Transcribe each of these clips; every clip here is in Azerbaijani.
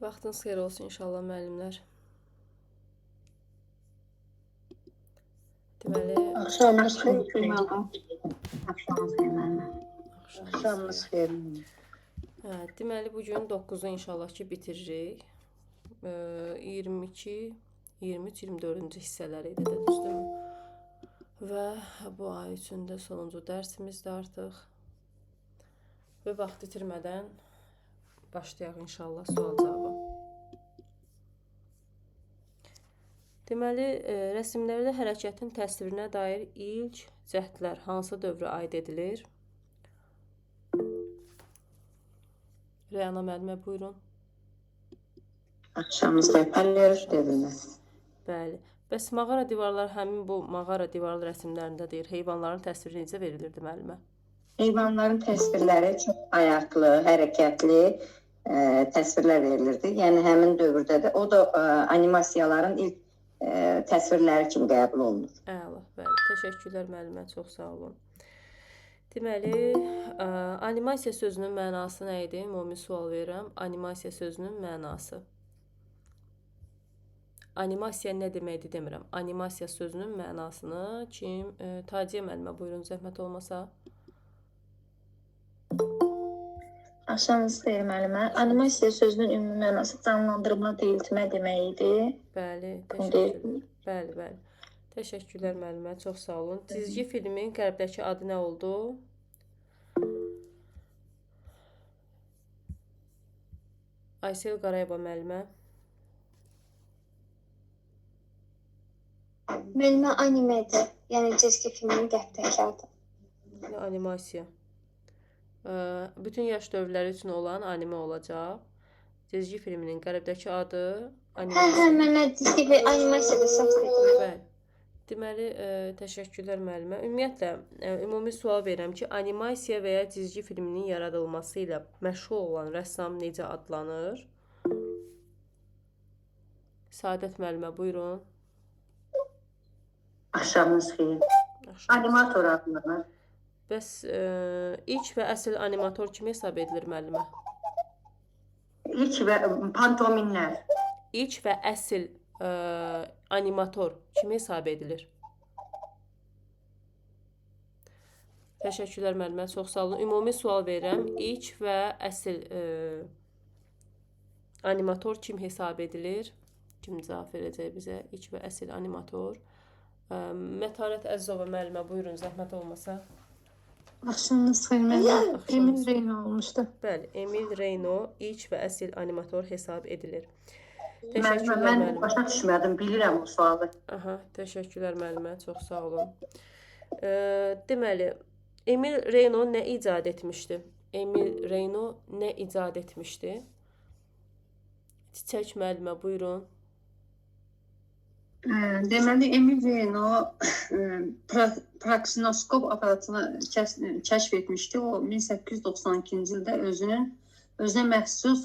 Vaxtınız xeyir olsun inşallah müəllimlər. Deməli, Axşamınız xeyir Gülnara. Axşamınız xeyir müəllimə. Axşamınız xeyir. deməli bu gün 9-u inşallah ki bitiririk. 22, 23, 24-cü hissələri idi də, düzdürmü? Və bu ay üçün də sonuncu dərsimizdir artıq. Və vaxt itirmədən başlayaq inşallah sual cavabı. Deməli, rəsmlərdə hərəkətin təsvirinə dair ilk cəhdlər hansı dövrə aid edilir? Rəyana müəllimə buyurun. Axşamınız xeyir. Palleruş dediniz. Bəli. Bəs mağara divarları həmin bu mağara divarlı rəsmlərində deyir, heyvanların təsviri necə verilirdi müəllimə? Heyvanların təsvirləri çox ayaqlı, hərəkətli təsvirlər verilirdi. Yəni həmin dövrdə də o da animasiyaların ilk təsvirləri kimi qəbul olunur. Əla, bəli. Təşəkkürlər müəllimə, çox sağ olun. Deməli, animasiya sözünün mənası nə idi? Ümumi sual verirəm. Animasiya sözünün mənası. Animasiya nə deməkdir demirəm. Animasiya sözünün mənasını kim? Taciyə müəllimə buyurun, zəhmət olmasa. Axşamınız xeyir müəllimə. Animasiya sözünün ümumi mənası canlandırma, diriltmə demək idi. Bəli, təşəkkürlər. Bəli. Təşəkkürlər müəllimə, çox sağ olun. Cizgi filmin qərbdəki adı nə oldu? Aysel Qarayeva müəllimə. Müəllimə animedir. Yəni cizgi filmin qərbdəki adı. Animasiya. Bütün yaş dövrləri üçün olan anime olacaq. Cizgi filminin qərbdəki adı animasiya. Müəllimə cizgi film animasiyada səhv dedim. Bəli. Deməli, təşəkkürlər müəllimə. Ümumiyyətlə, ümumi sual verirəm ki, animasiya və ya cizgi filminin yaradılması ilə məşğul olan rəssam necə adlanır? Saadət müəllimə, buyurun. Axşamınız xeyir. Animator adlanır. Bəs ilk və əsl animator kimi hesab edilir müəllimə? İlk və pantominlər. İlk və əsl animator kimi hesab edilir? Təşəkkürlər müəllimə, çox sağ olun. Ümumi sual verirəm. İlk və əsl animator kim hesab edilir? Kim cavab verəcək bizə? İlk və əsl animator. Mətanət Əzizova müəllimə, buyurun, zəhmət olmasa. Axşamınız xeyir müəllimə. Emil Reyna olmuşdu. Bəli, Emil Reyno ilk və əsl animator hesab edilir. Müəllimə, mən başa düşmədim, bilirəm o sualı. Aha, təşəkkürlər müəllimə, çox sağ olun. Deməli, Emil Reyno nə icad etmişdi? Emil Reyno nə icad etmişdi? Çiçək müəllimə, buyurun. Deməli, Emil Reyna praksinoskop aparatını kəşf etmişdi. O 1892-ci ildə özünə məxsus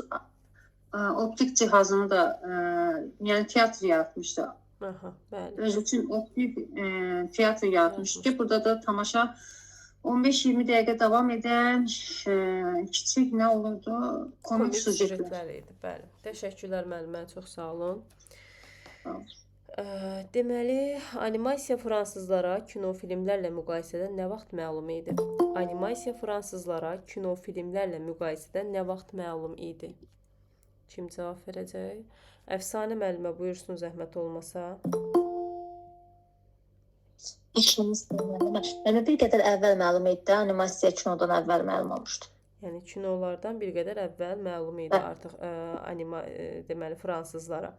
optik cihazını da yəni teatr yaratmışdı. Aha, bəli. Öz üçün optik teatr yaratmışdı ki, burada da tamaşa 15-20 dəqiqə davam edən kiçik nə olurdu? Komik süjetlər idi. Bəli. Təşəkkürlər müəllimə, çox sağ olun. Sağ olun. Deməli, animasiya fransızlara kinofilmlərlə müqayisədə nə vaxt məlum idi? Animasiya fransızlara kinofilmlərlə müqayisədə nə vaxt məlum idi? Kim cavab verəcək? Əfsanə müəllimə, buyursun, zəhmət olmasa. İşimiz müəllimə bir qədər əvvəl məlum idi, animasiya kinodan əvvəl məlum olmuşdu. Yəni kinolardan bir qədər əvvəl məlum idi artıq deməli fransızlara.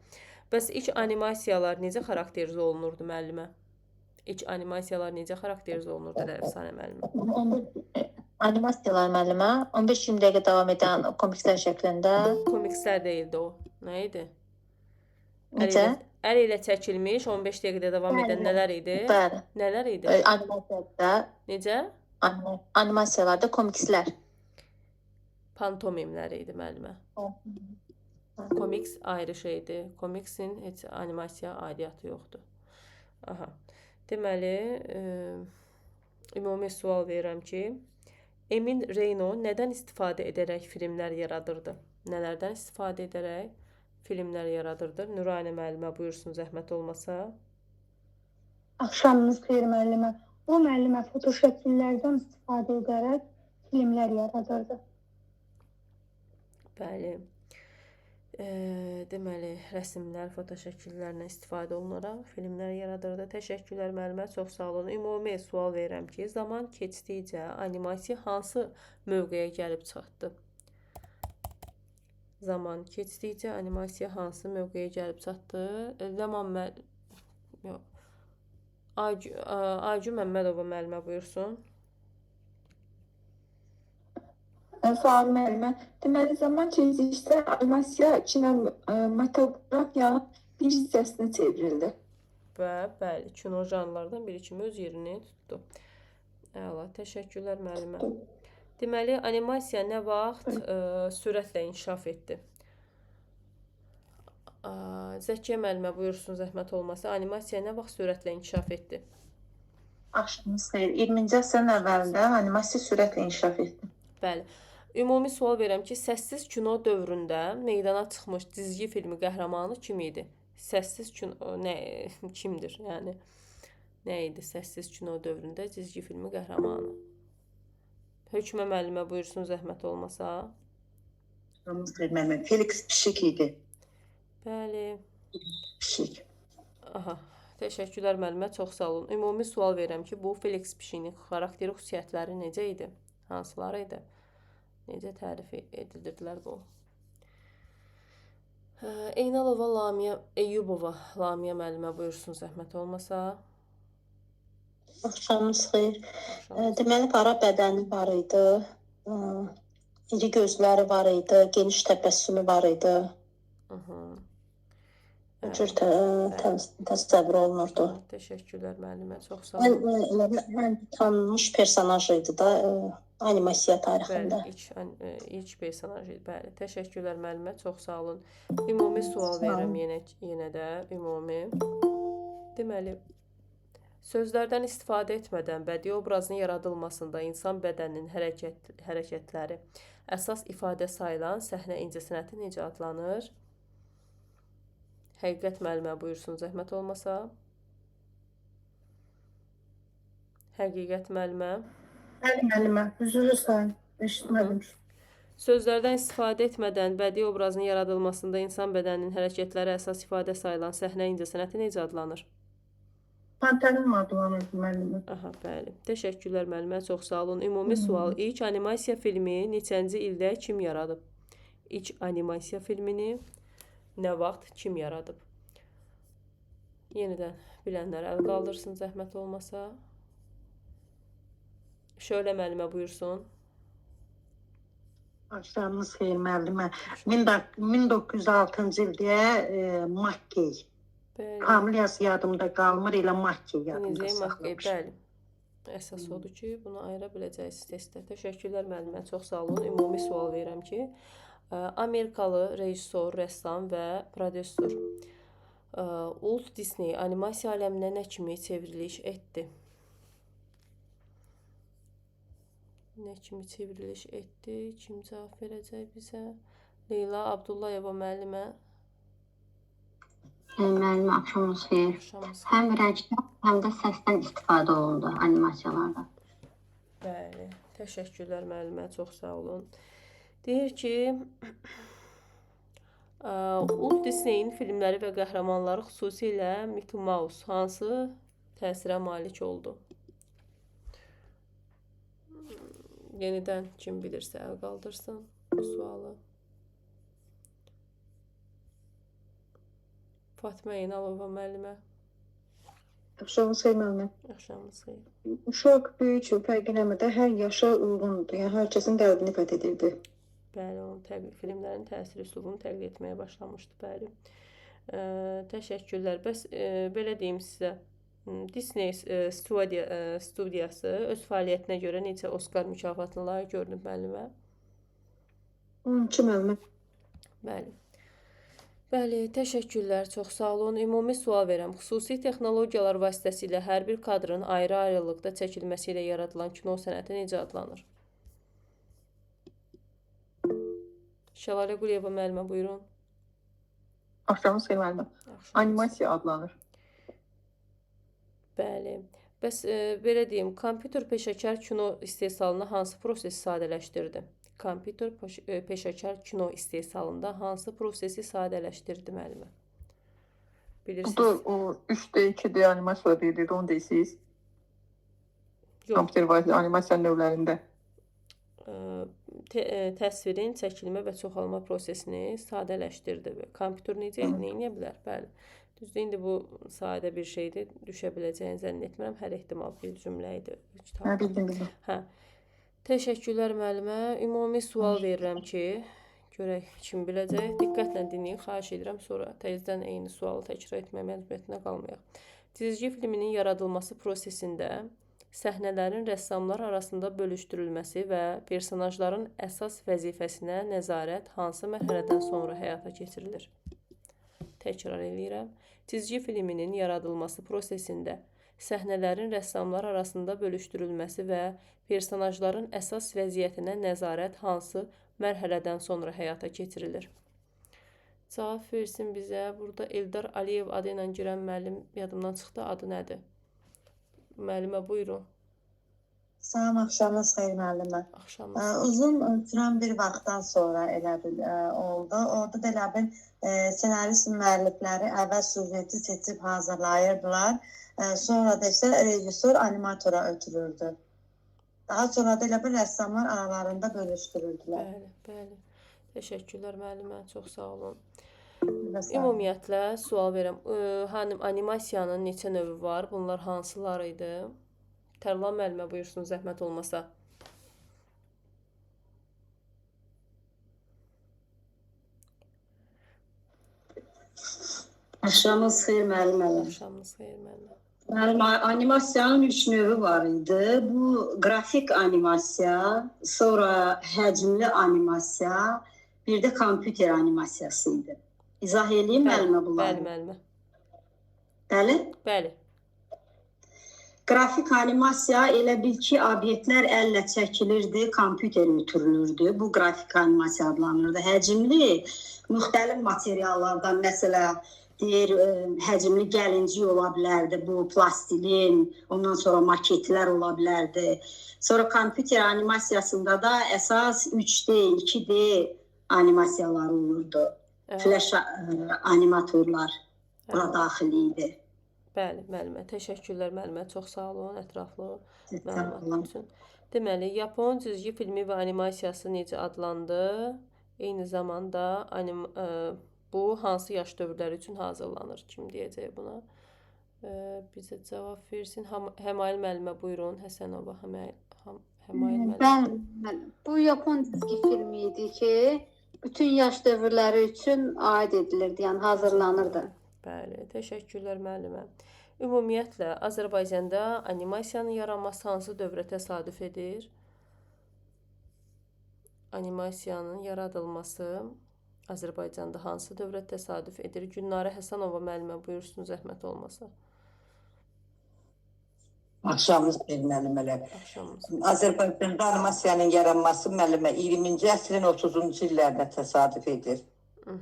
Bəs ilk animasiyalar necə xarakterizə olunurdu müəllimə? İlk animasiyalar necə xarakterizə olunurdu Əfsanə müəllimə? Animasiyalar müəllimə 15-20 dəqiqə davam edən komikslər şəklində. Komikslər deyildi o. Nə idi? Necə? Əl ilə çəkilmiş 15 dəqiqədə davam edən nələr idi? Bəli. Nələr idi? Animasiyada. Necə? Animasiyalarda komikslər. Pantomimlər idi müəllimə. Komiks ayrı şeydir. Komiksin heç animasiya aidiyyatı yoxdur. Aha. Deməli, ümumi sual verirəm ki, Emil Reyno nədən istifadə edərək filmlər yaradırdı? Nələrdən istifadə edərək? filmlər yaradırdı? Nurayna müəllimə buyursun, zəhmət olmasa. Axşamınız xeyir müəllimə. O müəllimə fotoşəkillərdən istifadə edərək filmlər yaradırdı. Bəli. Deməli, rəsmlər, fotoşəkillərlə istifadə olunaraq filmlər yaradırdı. Təşəkkürlər müəllimə, çox sağ olun. Ümumi sual verirəm ki, zaman keçdikcə animasiya hansı mövqeyə gəlib çatdı? Zaman keçdikcə animasiya hansı mövqeyə gəlib çatdı? Aygün Məmmədova müəllimə buyursun. Sual müəllimə. Deməli, zaman keçdikcə animasiya kinematografiya bir hissəsinə çevrildi. Və bəli, kino janrlardan biri kimi öz yerini tutdu. Əla, təşəkkürlər müəllimə. Deməli, animasiya nə vaxt sürətlə inkişaf etdi? Zəkiyə müəllimə buyursun, zəhmət olmasa. Animasiya nə vaxt sürətlə inkişaf etdi? Axşamınız xeyir. 20-ci əsrin əvvəlində animasiya sürətlə inkişaf etdi. Bəli. Ümumi sual verirəm ki, səssiz kino dövründə meydana çıxmış cizgi filmi qəhrəmanı kim idi? Səssiz kino kimdir? Yəni nə idi səssiz kino dövründə cizgi filmi qəhrəmanı? Hökmə müəllimə buyursun, zəhmət olmasa. Axşamınız xeyir müəllimə. Felix Pişik idi. Bəli. Pişik. Aha. Təşəkkürlər müəllimə, çox sağ olun. Ümumi sual verirəm ki, bu Felix Pişiyin xarakteri, xüsusiyyətləri necə idi? Hansıları idi? Necə tərif edildirdilər bu? Eynalova Lamiyə, Eyyubova Lamiyə müəllimə buyursun, zəhmət olmasa. Axşamınız xeyir. Deməli, qara bədəni var idi, iri gözləri var idi, geniş təbəssümü var idi. Bu cür təsəvvür olunurdu. Təşəkkürlər müəllimə, çox sağ olun. Mən tanınmış personaj idi da animasiya tarixində. Bəli, ilk personaj idi, bəli. Təşəkkürlər müəllimə, çox sağ olun. Ümumi sual verirəm yenə də, ümumi. Deməli, sözlərdən istifadə etmədən bədii obrazın yaradılmasında insan bədəninin hərəkətləri əsas ifadə sayılan səhnə incəsənəti necə adlanır? Həqiqət müəllimə buyursun, zəhmət olmasa. Həqiqət müəllimə. Bəli müəllimə, üzr istəyirəm, eşitmədim. Sözlərdən istifadə etmədən bədii obrazın yaradılmasında insan bədəninin hərəkətləri əsas ifadə sayılan səhnə incəsənəti necə adlanır? Pantomim adlanır müəllimə. Aha, bəli. Təşəkkürlər müəllimə, çox sağ olun. Ümumi sual, ilk animasiya filmi neçənci ildə kim yaradıb? İlk animasiya filmini nə vaxt kim yaradıb? Yenidən bilənlər əl qaldırsın, zəhmət olmasa. Şöyle müəllimə buyursun. Axşamınız xeyir müəllimə. 1906-cı ildə Makkey. Familiyası yadımda qalmır, elə Makkey yadımda saxlamış. Bəli. Əsas odur ki, bunu ayıra biləcəksiniz testdə. Təşəkkürlər müəllimə, çox sağ olun. Ümumi sual verirəm ki, Amerikalı rejissor, rəssam və prodüser Walt Disney animasiya aləminə nə kimi çevriliş etdi? Nə kimi çevriliş etdi? Kim cavab verəcək bizə? Leyla Abdullayeva müəllimə. Müəllimə, axşamınız xeyir. Həm rəngdən, həm də səsdən istifadə olundu animasiyalarda. Bəli, təşəkkürlər müəllimə, çox sağ olun. Deyir ki, Walt Disney'in filmləri və qəhrəmanları xüsusilə Mickey Mouse hansı təsirə malik oldu? Yenidən kim bilirsə əl qaldırsın bu sualı. Fatma Eynalova müəllimə. Axşamınız xeyir müəllimə. Axşamınız xeyir. Uşaq böyük fərq eləmədən hər yaşa uyğundur. Yəni hər kəsin qəlbini fəth edirdi. Bəli, onun filmlərin təsir üslubunu təqlid etməyə başlamışdı, bəli. Təşəkkürlər. Bəs belə deyim sizə, Disney studiyası öz fəaliyyətinə görə neçə Oscar mükafatına layiq görünüb müəllimə? 12 müəllimə. Bəli. Bəli, təşəkkürlər, çox sağ olun. Ümumi sual verirəm. Xüsusi texnologiyalar vasitəsilə hər bir kadrın ayrı-ayrılıqda çəkilməsi ilə yaradılan kino sənəti necə adlanır? Şəlalə Quliyeva müəllimə, buyurun. Axşamınız xeyir müəllimə. Animasiya adlanır. Bəli. Bəs belə deyim, kompüter peşəkar kino istehsalında hansı prosesi sadələşdirdi? Kompüter peşəkar kino istehsalında hansı prosesi sadələşdirdi müəllimə? Bu da o 3D, 2D animasiya deyildi, onu deyirsiniz. Yox. Kompüter vasitə animasiya növlərində. Təsvirin çəkilmə və çoxalma prosesini sadələşdirdi. Kompüter necə eləyə bilər? Bəli. Düzdür, indi bu sadə bir şeydir. Düşə biləcəyini zənn etmirəm. Hər ehtimal bir cümlə idi. Bildim. Hə. Təşəkkürlər müəllimə. Ümumi sual verirəm ki, görək kim biləcək. Diqqətlə dinləyin, xahiş edirəm. Sonra təzədən eyni sualı təkrar etmək məcburiyyətinə qalmayaq. Cizgi filminin yaradılması prosesində səhnələrin rəssamlar arasında bölüşdürülməsi və personajların əsas vəzifəsinə nəzarət hansı mərhələdən sonra həyata keçirilir? Təkrar edirəm. Cizgi filminin yaradılması prosesində səhnələrin rəssamlar arasında bölüşdürülməsi və personajların əsas vəziyyətinə nəzarət hansı mərhələdən sonra həyata keçirilir? Cavab versin bizə. Burada Eldar Aliyev adı ilə girən müəllim yadımdan çıxdı. Adı nədir? Müəllimə, buyurun. Salam, axşamınız xeyir müəllimə. Axşamınız. Uzun sürən bir vaxtdan sonra elə bil oldu. Orada da elə bil senarist müəllifləri əvvəl süjeti seçib hazırlayırdılar. Sonra da isə rejissor animatora ötürürdü. Daha sonra da elə bil rəssamlar aralarında bölüşdürürdülər. Bəli. Təşəkkürlər müəllimə, çox sağ olun. Ümumiyyətlə sual verirəm. Animasiyanın neçə növü var? Bunlar hansılar idi? Tərlan müəllimə buyursun, zəhmət olmasa. Axşamınız xeyir müəllimə. Axşamınız xeyir müəllimə. Müəllimə, animasiyanın 3 növü var idi. Bu qrafik animasiya, sonra həcmli animasiya, bir də kompüter animasiyası idi. İzah edeyim müəllimə bunları? Bəli, müəllimə. Bəli? Bəli. Qrafik animasiya elə bil ki, obyektlər əllə çəkilirdi, kompüter ötürülürdü. Bu qrafik animasiya adlanırdı. Həcmli, müxtəlif materiallardan, məsələ deyir, həcmli gəlincik ola bilərdi, bu plastilin, ondan sonra maketlər ola bilərdi. Sonra kompüter animasiyasında da əsas 3D, 2D animasiyalar olurdu. Flash animatorlar buna daxil idi. Bəli, müəllimə. Təşəkkürlər müəllimə. Çox sağ olun, ətraflı məlumat üçün. Deməli, Yapon cizgi filmi və animasiyası necə adlandı? Eyni zamanda bu hansı yaş dövrləri üçün hazırlanır? Kim deyəcək buna? Bizə cavab versin. Həmail müəllimə buyurun. Həsənova Həmail müəllimə. Bəli, bu Yapon cizgi filmi idi ki, bütün yaş dövrləri üçün aid edilirdi, yəni hazırlanırdı. Bəli, təşəkkürlər müəllimə. Ümumiyyətlə, Azərbaycanda animasiyanın yaranması hansı dövrə təsadüf edir? Animasiyanın yaradılması Azərbaycanda hansı dövrə təsadüf edir? Gülnarə Həsənova müəllimə buyursun, zəhmət olmasa. Axşamınız xeyir müəllimələr. Azərbaycanda animasiyanın yaranması müəllimə 20-ci əsrin 30-cu illərdə təsadüf edir.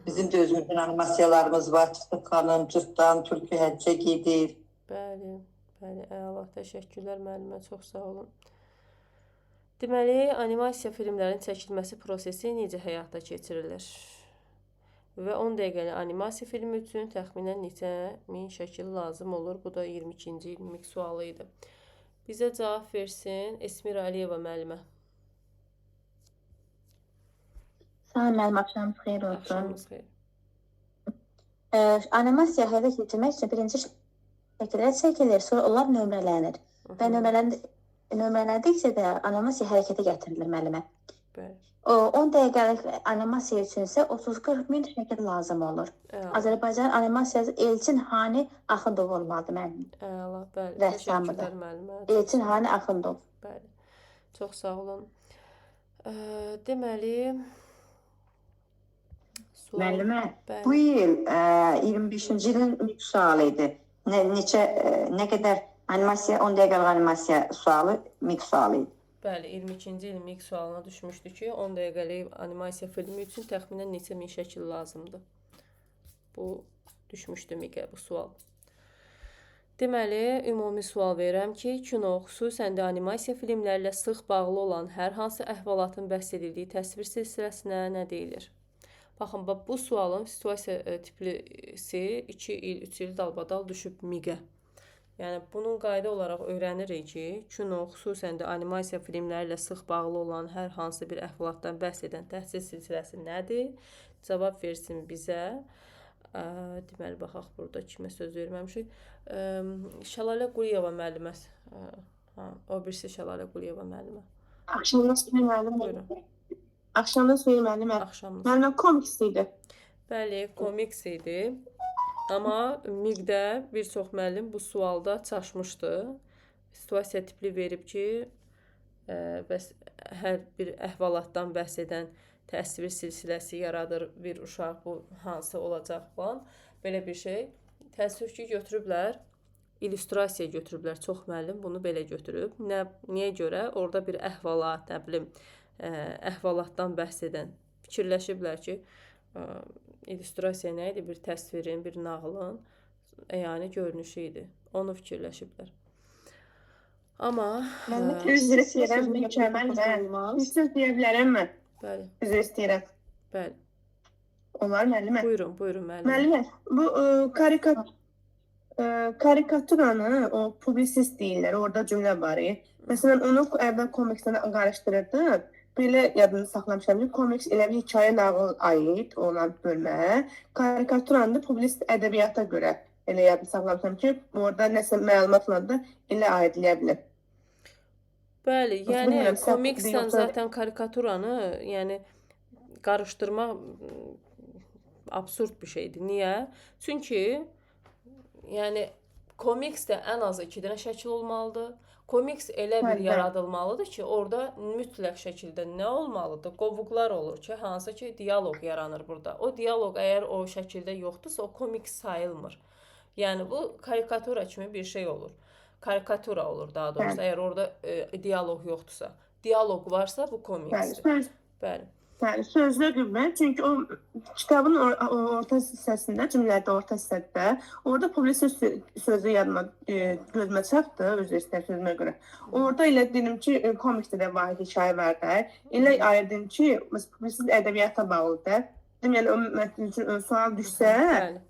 Bizim də özümüzün animasiyalarımız var. Çıxanın, Cırtdan, Türkü Həccə gedir. Bəli, əla, təşəkkürlər müəllimə, çox sağ olun. Deməli, animasiya filmlərin çəkilməsi prosesi necə həyata keçirilir? Və 10 dəqiqəli animasiya filmi üçün təxminən neçə min şəkil lazım olur? Bu da 22-ci ilmik sualı idi. Bizə cavab versin Esmira Aliyeva müəllimə. Salam müəllim, axşamınız xeyir olsun. Axşamınız xeyir. Animasiya həyata keçirmək üçün birinci şəkillər çəkilir, sonra onlar nömrələnir. Və nömrələndikcə də animasiya hərəkətə gətirilir müəllimə. Bəli. 10 dəqiqəlik animasiya üçün isə 30-40 min şəkil lazım olur. Azərbaycan animasiyası Elçin Hani Axundov olmalıdır müəllim. Əla, bəli. Rəssamıdır. Təşəkkürlər müəllimə. Elçin Hani Axundov. Bəli. Çox sağ olun. Deməli, müəllimə, bu il 25-ci ilin ilk sualı idi. Nə qədər animasiya, 10 dəqiqəlik animasiya sualı, ilk sualı idi. Bəli, 22-ci ilin ilk sualına düşmüşdü ki, 10 dəqiqəlik animasiya filmi üçün təxminən neçə min şəkil lazımdır? Bu düşmüşdü Miqə bu sual. Deməli, ümumi sual verirəm ki, kino, xüsusən də animasiya filmlərlə sıx bağlı olan hər hansı əhvalatın bəhs edildiyi təsvir silsiləsinə nə deyilir? Baxın, bu sualın situasiya tiplisi 2 il, 3 il dalbadal düşüb Miqə. Yəni, bunun qayda olaraq öyrənirik ki, kino, xüsusən də animasiya filmlərlə sıx bağlı olan hər hansı bir əhvalatdan bəhs edən təsvir silsiləsi nədir? Cavab versin bizə. Deməli, baxaq burada kimə söz verməmişik. Şəlalə Quliyeva müəllimə. O birisi Şəlalə Quliyeva müəllimə. Axşamdan sonra müəllimə. Axşamdan sonra müəllimə. Müəllimə komiks idi. Bəli, komiks idi. Amma Miqdə bir çox müəllim bu sualda çaşmışdı. Situasiya tipli verib ki, hər bir əhvalatdan bəhs edən təsvir silsiləsi yaradır bir uşaq, bu hansı olacaq falan. Belə bir şey. Təəssüf ki, götürüblər, illüstrasiya götürüblər. Çox müəllim bunu belə götürüb. Niyə görə? Orada bir əhvalat, nə bilim, əhvalatdan bəhs edən. Fikirləşiblər ki, illüstrasiya nə idi? Bir təsvirin, bir nağılın yəni görünüşü idi. Onu fikirləşiblər. Amma üzr istəyirəm, mükəmməl bir söz deyə bilərəmmi? Bəli. Üzr istəyirəm. Bəli. Olar müəllimə. Buyurun, buyurun müəllimə. Müəllimə, bu karikaturanı o publisist deyirlər, orada cümlə var. Məsələn, onu əvvəl komiksdən qarışdırırdım. Belə yadını saxlamışam ki, komiks elə bir hekayə nağıl aid olan bölmə, karikaturanı da publisist ədəbiyyata görə elə yadını saxlamışam ki, orada nəsə məlumatla da elə aidləyə bilir. Bəli, yəni komiksdən zaten karikaturanı, yəni qarışdırmaq absurd bir şeydir. Niyə? Çünki yəni komiksdə ən azı 2 dənə şəkil olmalıdır. Komiks elə bir yaradılmalıdır ki, orada mütləq şəkildə nə olmalıdır? Qovuqlar olur ki, hansı ki, diyaloq yaranır burada. O diyaloq əgər o şəkildə yoxdursa, o komiks sayılmır. Yəni, bu karikatura kimi bir şey olur. Karikatura olur daha doğrusu, əgər orada diyaloq yoxdursa. Diyaloq varsa, bu komiksdir. Bəli. Yəni, sözlə qüvvət, çünki o kitabın orta hissəsində, cümlədə orta hissədə, orada publisist sözü yadıma gözümə çatdı, özür istəyir sözümə görə. Orada elə dedim ki, komiksdə də vahid hekayə var da, elə ayırdım ki, publisist ədəbiyyata bağlıdır. Dedim, yəni, o mətn üçün sual düşsə,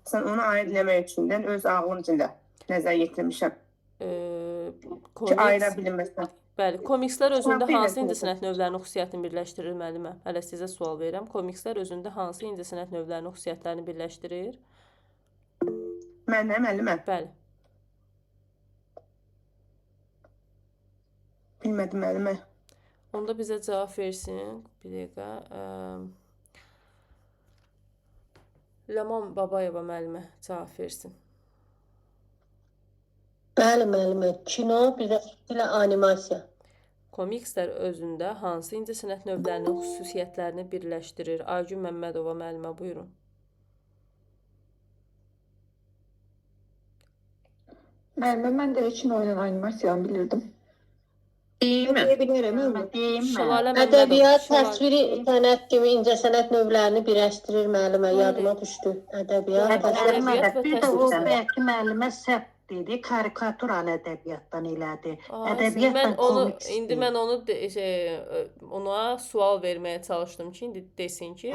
sən onu ayırləmək üçün öz ağlım içində nəzər yetirmişəm. Ki, ayıra bilinməsən. Bəli, komikslər özündə hansı incəsənət növlərinin xüsusiyyətini birləşdirir müəllimə? Hələ sizə sual verirəm. Komikslər özündə hansı incəsənət növlərinin xüsusiyyətlərini birləşdirir? Mənə, müəllimə? Bəli. Bilmədim, müəllimə. Onda bizə cavab versin. Bir dəqiqə. Ləman Babayeva müəllimə cavab versin. Bəli, müəllimə. Kino, bir də animasiya. Komikslər özündə hansı incəsənət növlərinin xüsusiyyətlərini birləşdirir? Aygün Məmmədova müəllimə, buyurun. Müəllimə, mən də kino ilə animasiyanı bilirdim. Ədəbiyyat, təsviri sənət kimi incəsənət növlərini birləşdirir müəllimə. Yadıma düşdü. Ədəbiyyat, bir də o bəlkə müəllimə səhv dedi, karikatural ədəbiyyatdan elədi. Ədəbiyyatdan komiks. İndi mən ona sual verməyə çalışdım ki, indi desin ki,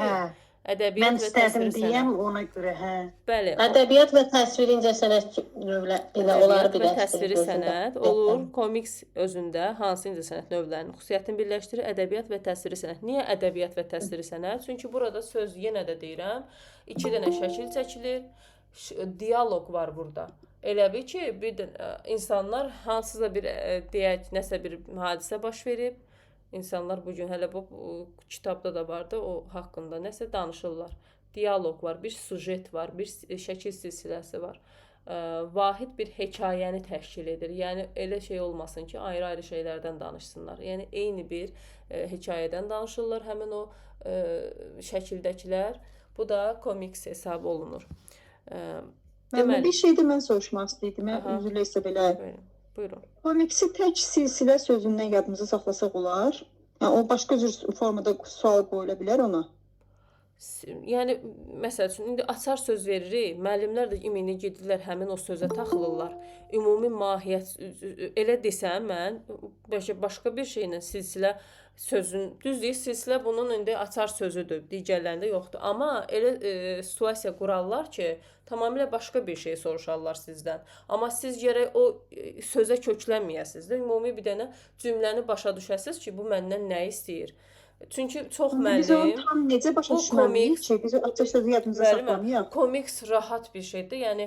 ədəbiyyat və təsviri sənət. Deyəm ona görə, Bəli. Ədəbiyyat və təsviri incəsənət növləri onları birləşdirir. Ədəbiyyat və təsviri sənət olur. Komiks özündə hansı incəsənət növlərinin xüsusiyyətini birləşdirir? Ədəbiyyat və təsviri sənət. Niyə ədəbiyyat və təsviri sənət? Çünki burada söz yenə də deyirəm, 2 dənə şəkil çəkilir, diyaloq var burada. Elə bil ki, insanlar hansısa bir, deyək, nəsə bir hadisə baş verib, insanlar bugün hələ bu kitabda da vardı, o haqqında nəsə danışırlar. Diyaloq var, bir sujet var, bir şəkil silsiləsi var. Vahid bir hekayəni təşkil edir. Yəni, elə şey olmasın ki, ayrı-ayrı şeylərdən danışsınlar. Yəni, eyni bir hekayədən danışırlar həmin o şəkildəkilər. Bu da komiks hesab olunur. Bir şey də mən soruşmaq istəyirdim, üzrlə isə belə. Buyurun. Komiksi tək silsilə sözündən yadımıza saxlasaq olar? Yəni, o başqa cür formada sual qoyula bilər ona? Yəni məsəl üçün indi açar söz veririk, müəllimlər də ümumi gedirlər həmin o sözə taxılırlar. Ümumi mahiyyət elə desəm mən başqa bir şeylə silsilə sözün düz deyil, silsilə bunun indi açar sözüdür, digərlərində yoxdur. Amma elə situasiya qurarlar ki, tamamilə başqa bir şey soruşarlar sizdən. Amma siz gərək o sözə köklənməyəsiniz də, ümumi bir dənə cümləni başa düşəsiniz ki, bu məndən nə istəyir. Çünki çox Biz onu müəllim tam necə başa düşməliyik ki, biz o açar sözü yadımıza saxlamayaq. komiks rahat bir şeydir. Yəni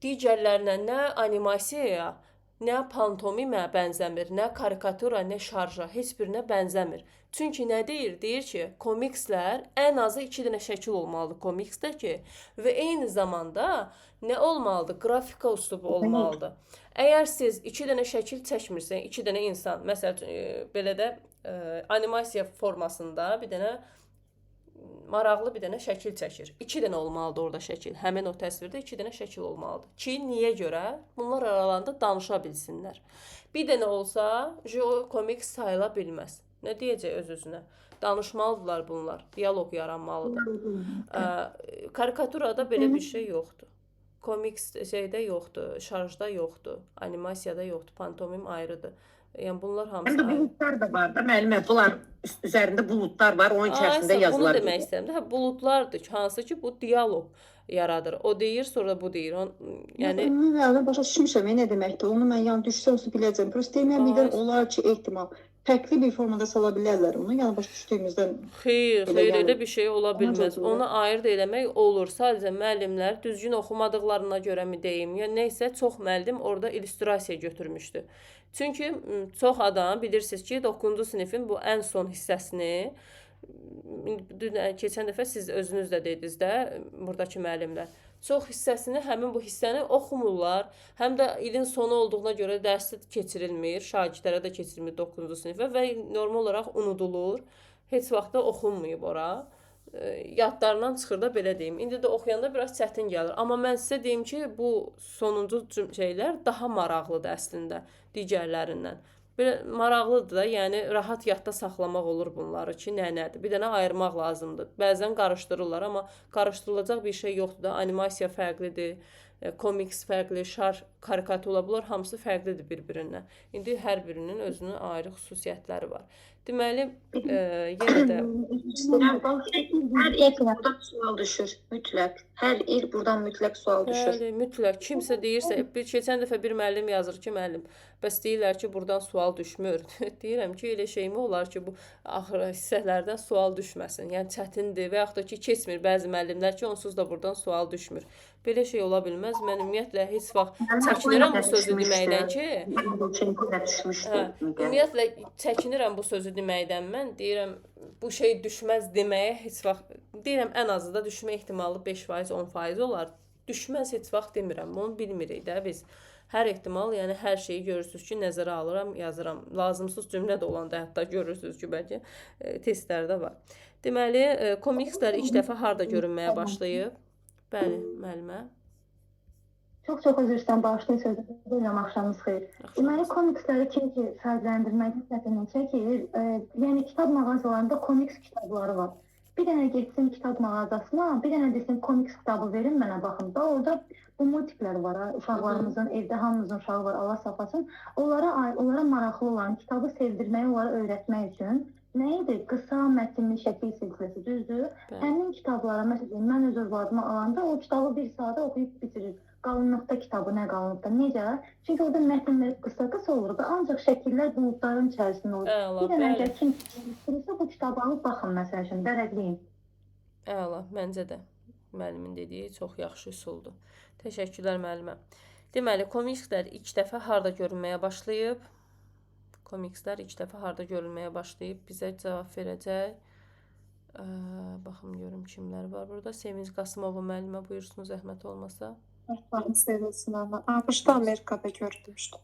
digərlərinə nə animasiyaya, nə pantomimə bənzəmir, nə karikatura, nə şarja, heç birinə bənzəmir. Çünki nə deyir? Deyir ki, komikslər ən azı 2 dənə şəkil olmalıdır komiksdə ki, və eyni zamanda nə olmalıdır? Qrafika üslubu olmalıdır. Əgər siz 2 dənə şəkil çəkmirsən, 2 dənə insan, məsələn, belə də animasiya formasında bir dənə maraqlı bir dənə şəkil çəkir. 2 dənə olmalıdır orada şəkil. Həmin o təsvirdə 2 dənə şəkil olmalıdır. Ki, niyə görə? Bunlar aralarında danışa bilsinlər. Bir dənə olsa, o komiks sayıla bilməz. Nə deyəcək öz-özünə? Danışmalıdırlar bunlar. Diyaloq yaranmalıdır. Karikaturada belə bir şey yoxdur. Komiks şeydə yoxdur, şarjda yoxdur, animasiyada yoxdur, pantomim ayrıdır. Yəni bunlar hamısı Həm də buludlar da var da müəllimə. Bunlar üzərində buludlar var, onun içərisində yazılar. Bunu demək istəyirəm də, buludlardır ki, hansı ki bu diyaloq yaradır. O deyir, sonra bu deyir. Yəni Mən başa düşmüşəm, nə deməkdir? Onu mən yəni düşsəm biləcəm. Prosta deməyəm, birdən olar ki, ehtimal fərqli bir formada sala bilərlər onu. Yəni başa düşdüyümüzdən. Xeyr, elə bir şey ola bilməz. Onu ayırd eləmək olur. Sadəcə müəllimlər düzgün oxumadıqlarına görə mi deyim, ya nəysə çox müəllim orada illüstrasiya götürmüşdü. Çünki çox adam bilirsiniz ki, 9-cu sinifin bu ən son hissəsini keçən dəfə siz özünüz də dediniz də, buradakı müəllimlər. Çox hissəsini, həmin bu hissəni oxumurlar. Həm də ilin sonu olduğuna görə dərsi keçirilmir, şagirdlərə də keçirilmir 9-cu sinifə və normal olaraq unudulur. Heç vaxt da oxunmayıb ora. Yadlarından çıxır da belə deyim. İndi də oxuyanda biraz çətin gəlir. Amma mən sizə deyim ki, bu sonuncu şeylər daha maraqlıdır əslində digərlərindən. Belə maraqlıdır da, yəni rahat yadda saxlamaq olur bunları ki, nədir. Bir dənə ayırmaq lazımdır. Bəzən qarışdırırlar, amma qarışdırılacaq bir şey yoxdur da. Animasiya fərqlidir, komiks fərqli, karikatura, bunlar hamısı fərqlidir bir-birindən. İndi hər birinin özünün ayrı xüsusiyyətləri var. Deməli, yenə də Hər il buradan sual düşür, mütləq. Hər il buradan mütləq sual düşür. Bəli, mütləq. Kimsə deyirsə, keçən dəfə bir müəllim yazır ki, müəllim, bəs deyirlər ki, buradan sual düşmür. Deyirəm ki, elə şey mi olar ki, bu axır hissələrdən sual düşməsin. Yəni çətindir və yaxud da ki, keçmir bəzi müəllimlər ki, onsuz da buradan sual düşmür. Belə şey ola bilməz. Mən ümumiyyətlə heç vaxt çəkinirəm bu sözü deməkdən ki, ümumiyyətlə çəkinirəm bu sözü deməkdən. Mən deyirəm, bu şey düşməz deməyə heç vaxt, deyirəm ən azı da düşmə ehtimalı 5%, 10% olar. Düşməz heç vaxt demirəm. Bunu bilmirik də biz. Hər ehtimal, yəni hər şeyi görürsünüz ki, nəzərə alıram, yazıram. Lazımsız cümlə də olanda hətta görürsünüz ki, bəlkə testlərdə var. Deməli, komikslər ilk dəfə harda görünməyə başlayıb? Bəli, müəllimə. Çox üzr istəyirəm, bağışlayın sözünüzə, axşamınız xeyir. Deməli, komiksləri kim ki fərqləndirmək diqqətini çəkir, yəni kitab mağazalarında komiks kitabları var. Bir dənə getsin kitab mağazasına, bir dənə desin komiks kitabı verin mənə baxın da, orada bu multiklər var, uşaqlarımızın, evdə hamımızın uşağı var, Allah saxlasın. Onlara maraqlı olan kitabı sevdirməyi, onlara öyrətmək üçün nə idi? Qısa, mətinli şəkil silsiləsi, düzdür? Həmin kitablara, məsələn, mən öz övladıma alanda o kitabı bir saata oxuyub bitirir. Qalınlıqda kitabı, nə qalınlıqda, necə? Çünki orada mətnlər qısa olur da, ancaq şəkillər buludların içərisində olur. Bir dənə əgər kim istəyirsə, bu kitabı alıb baxın, məsəl üçün, dərəkləyin. Əla, məncə də müəllimin dediyi çox yaxşı üsuldur. Təşəkkürlər müəllimə. Deməli, komikslər ilk dəfə harda görünməyə başlayıb? Komikslər ilk dəfə harda görünməyə başlayıb? Bizə cavab verəcək. Baxım, görüm kimlər var burada. Sevinç Qasımova müəllimə buyursunuz, zəhmət olmasa. ABŞ-da, Amerikada görülmüşdü.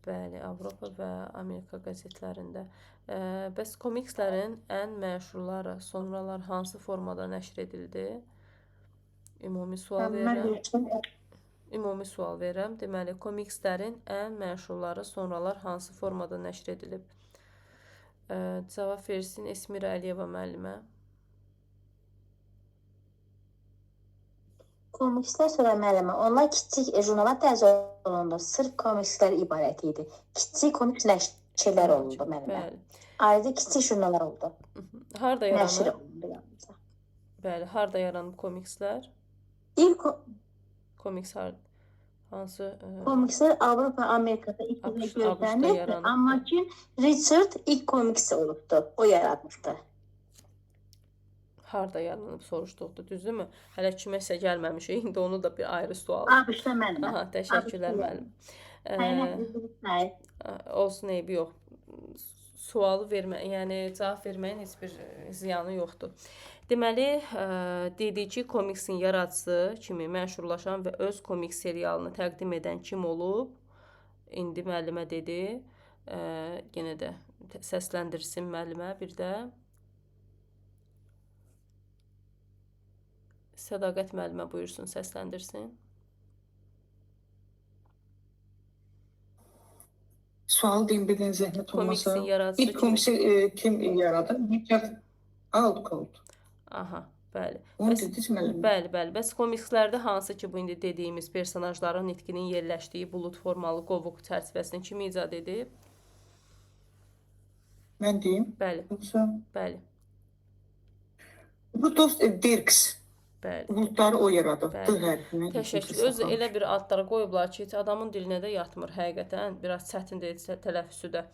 Bəli, Avropa və Amerika qəzetlərində. Bəs komikslərin ən məşhurları sonralar hansı formada nəşr edildi? Ümumi sual verirəm. Deməli, komikslərin ən məşhurları sonralar hansı formada nəşr edilib? Cavab versin Esmira Əliyeva müəllimə. Komikslər sonra müəllimə, onlar kiçik jurnala dərc olundu. Sırf komikslər ibarət idi. Kiçik komiks nəşrlər oldu müəllimə. Ayrıca kiçik jurnallar oldu. Harda Nəşr yaranıb? olundu yalnızca. Bəli, harda yaranıb komikslər? İlk Komiks hansı? komikslər Avropa, Amerikada ilk gözlənildi. Amma ki Richard ilk komiksi olubdu. O yaratmışdı. Harda yaranıb soruşduqda, düzdürmü? Hələ kiməsə gəlməmişik. İndi onu da bir ayrı sual. ABŞ-da müəllimə. Aha, təşəkkürlər müəllim. Olsun, eybi yox. Sualı yəni cavab verməyin heç bir ziyanı yoxdur. Deməli, DDC komiksin yaradıcısı kimi məşhurlaşan və öz komik serialını təqdim edən kim olub? İndi müəllimə dedi. Yenə də səsləndirsin müəllimə bir də. Sədaqət müəllimə buyursun, səsləndirsin. Sual deyim birdən zəhmət olmasa. Komiksin yaradıcısı İlk komiksi kim yaradı? Richard Outcault. Aha, bəli. Onu dediniz müəllim. Bəli. Bəs komikslərdə hansı ki bu indi dediyimiz personajların nitqinin yerləşdiyi bulut formalı qovuq çərçivəsini kim icad edib? Mən deyim. Bəli. Bəli. Rudolf Dirks. Bəli. Buludları o yaradıb. D hərfinə. Təşəkkür. Özü elə bir adlara qoyublar ki, heç adamın dilinə də yatmır həqiqətən. Biraz çətindir tələffüzü də.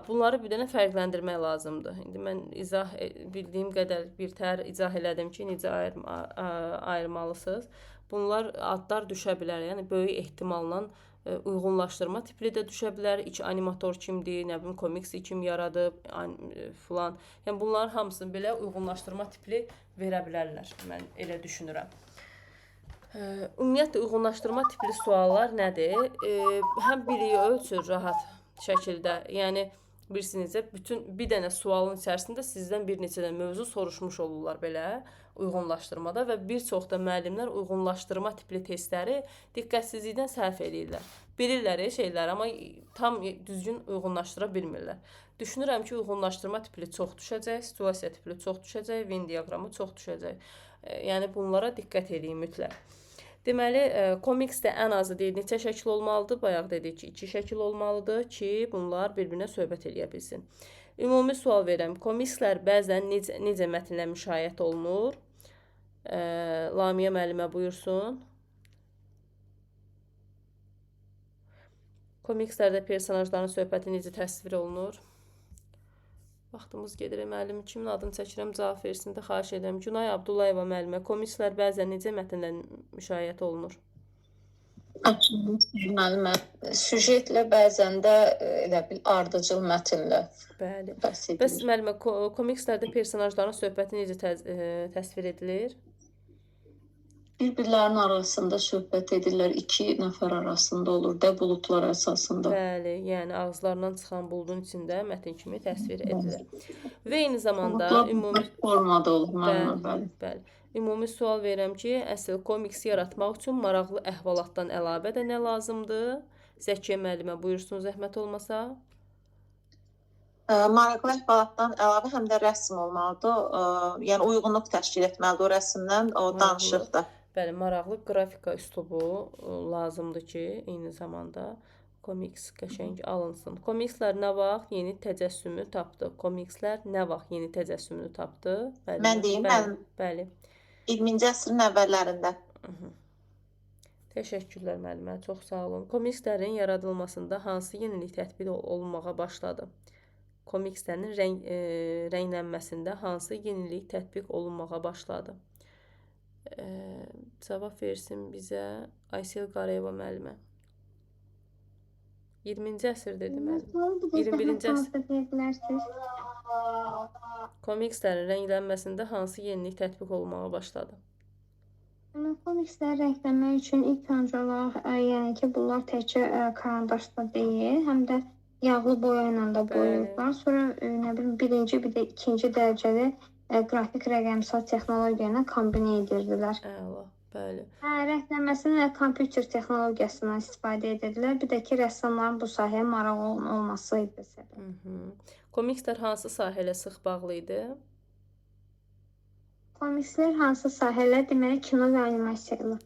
Bunları bir dənə fərqləndirmək lazımdır. İndi mən bildiyim qədər birtəhər izah elədim ki, necə ayırmalısınız. Bunlar adlar düşə bilər. Yəni böyük ehtimalla uyğunlaşdırma tipli də düşə bilər. İki animator kimdir, nə bilim komiksi kim yaradıb, filan. Yəni bunların hamısını belə uyğunlaşdırma tipli verə bilərlər. Mən elə düşünürəm. Ümumiyyətlə uyğunlaşdırma tipli suallar nədir? Həm biliyi ölçür rahat şəkildə. Yəni bilirsinizcə bir dənə sualın içərisində sizdən bir neçə dənə mövzu soruşmuş olurlar belə uyğunlaşdırmada və bir çox da müəllimlər uyğunlaşdırma tipli testləri diqqətsizlikdən səhv edirlər. Bilirlər şeylər, amma tam düzgün uyğunlaşdıra bilmirlər. Düşünürəm ki, uyğunlaşdırma tipli çox düşəcək, situasiya tipli çox düşəcək, Venn diaqramı çox düşəcək. Yəni bunlara diqqət edin mütləq. Deməli, komiksdə ən azı deyil, neçə şəkil olmalıdır? Bayaq dedik ki, 2 şəkil olmalıdır ki, bunlar bir-birinə söhbət eləyə bilsin. Ümumi sual verirəm. Komikslər bəzən necə mətnlə müşayiət olunur? Lamiyə müəllimə buyursun. Komikslərdə personajların söhbəti necə təsvir olunur? Vaxtımız gedir, müəllim kimin adını çəkirəm, cavab versin də xahiş edirəm. Günay Abdullayeva müəllimə, komikslər bəzən necə mətnlə müşayiət olunur? Müəllimə, süjetlə bəzən də elə bil ardıcıl mətnlə. Bəli. Bəs müəllimə, komikslərdə personajların söhbəti necə təsvir edilir? Bir-birlərinin arasında söhbət edirlər, 2 nəfər arasında olur da buludlar əsasında. Bəli, yəni ağızlarından çıxan buludun içində mətn kimi təsvir edilir. Və eyni zamanda ümumi formada olur müəllimə. Bəli. Ümumi sual verirəm ki, əsl komiks yaratmaq üçün maraqlı əhvalatdan əlavə də nə lazımdır? Zəkiyə müəllimə buyursun zəhmət olmasa. Maraqlı əhvalatdan əlavə həm də rəsm olmalıdır. Yəni uyğunluq təşkil etməlidir o rəsmdən, o danışıqda. Bəli, maraqlı qrafika üslubu lazımdır ki, eyni zamanda komiks qəşəng alınsın. Komikslər nə vaxt yeni təcəssümünü tapdı? Komikslər nə vaxt yeni təcəssümünü tapdı? Mən deyim, bəli. 20-ci əsrin əvvəllərində. Təşəkkürlər müəllimə, çox sağ olun. Komikslərin yaradılmasında hansı yenilik tətbiq olunmağa başladı? Komikslərin rənglənməsində hansı yenilik tətbiq olunmağa başladı? Cavab versin bizə Aysel Qarayeva müəllimə. 20-ci əsr dedi müəllim. 21-ci əsr. Komikslərin rənglənməsində hansı yenilik tətbiq olunmağa başladı? Komiksləri rənglənmək üçün ilk öncə olaraq, yəni ki, bunlar təkcə karandaşda deyil, həm də yağlı boya ilə də boyayıblar. Sonra nə bilim birinci, bir də ikinci dərəcəli qrafik rəqəmsal texnologiya ilə kombinə edirdilər. Əla, bəli. Rənglənməsində və kompüter texnologiyasından istifadə edirdilər. Bir də ki, rəssamların bu sahəyə marağı olması idi səbəb. Komikslər hansı sahələ sıx bağlı idi? Komikslər hansı sahələr? Deməli, kino və animasiyalar.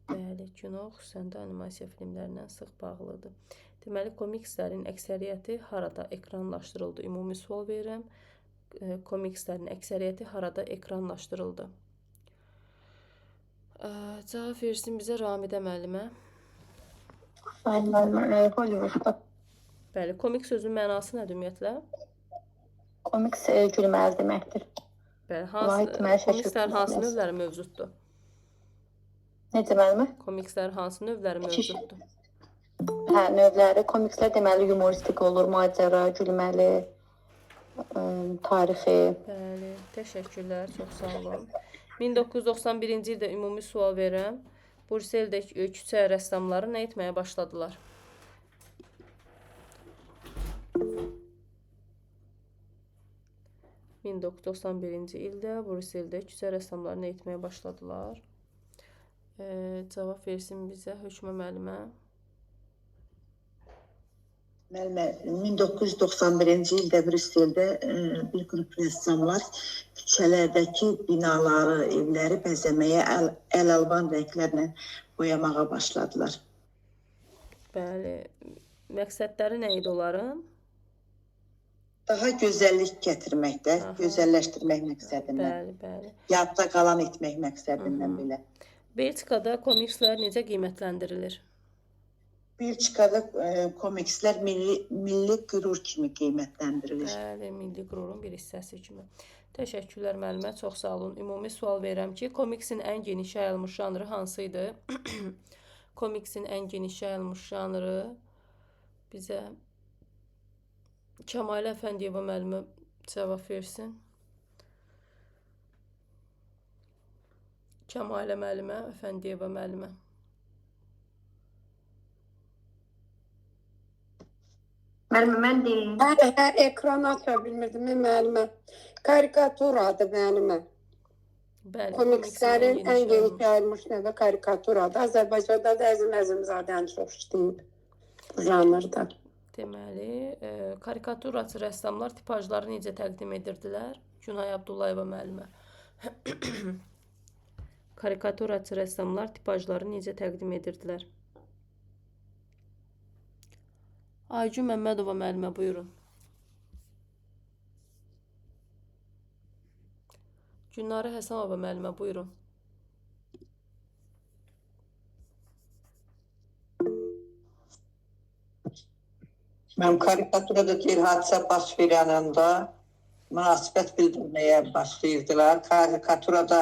Bəli, kino xüsusən də animasiya filmlərindən sıx bağlıdır. Deməli, komikslərin əksəriyyəti harada ekranlaşdırıldı? Ümumi sual verirəm. Komikslərin əksəriyyəti harada ekranlaşdırıldı? Cavab versin bizə Ramidə müəllimə. Hollywoodda. Bəli, komik sözün mənası nədir ümumiyyətlə? Komiks gülməli deməkdir. Bəli, komikslərin hansı növləri mövcuddur? Necə müəllimə? Komikslərin hansı növləri mövcuddur? Hə, növləri komikslər deməli yumoristik olur, macəra, gülməli, tarixi. Bəli, təşəkkürlər, çox sağ olun. 1991-ci ildə ümumi sual verirəm. Brüsseldə küçə rəssamları nə etməyə başladılar? ...1991-ci ildə Brüsseldə küçə rəssamları nə etməyə başladılar? Cavab versin bizə Hökmə müəllimə. Müəllimə, 1991-ci ildə Brüsseldə bir qrup rəssamlar küçələrdəki binaları, evləri bəzəməyə əl-alban rənglərlə boyamağa başladılar. Bəli, məqsədləri nə idi onların? Daha gözəllik gətirməkdə, gözəlləşdirmək məqsədindən. Bəli, bəli. Yadda qalan etmək məqsədindən belə. Belçikada komikslər necə qiymətləndirilir? Belçikada komikslər milli qürur kimi qiymətləndirilir. Bəli, milli qürurun bir hissəsi kimi. Təşəkkürlər müəllimə, çox sağ olun. Ümumi sual verirəm ki, komiksin ən geniş yayılmış janrı hansı idi? Komiksin ən geniş yayılmış janrı bizə Kəmalə Əfəndiyeva müəllimə cavab versin. Kəmalə müəllimə, Əfəndiyeva müəllimə. Müəllimə, mən deyim. Ekranı aça bilmirdim müəllimə. Karikaturadır müəllimə. Komikslərin ən geniş yayılmış növü karikaturadır. Azərbaycanda da Əzim Əzimzadə çox işləyib bu janrda. Deməli, karikaturaçı rəssamlar tipajları necə təqdim edirdilər? Günay Abdullayeva müəllimə. Karikaturaçı rəssamlar tipajları necə təqdim edirdilər? Aygün Məmmədova müəllimə, buyurun. Günarə Həsənova müəllimə, buyurun. Mən karikaturada deyil, hadisə baş verənində münasibət bildirməyə başlayırdılar. Karikaturada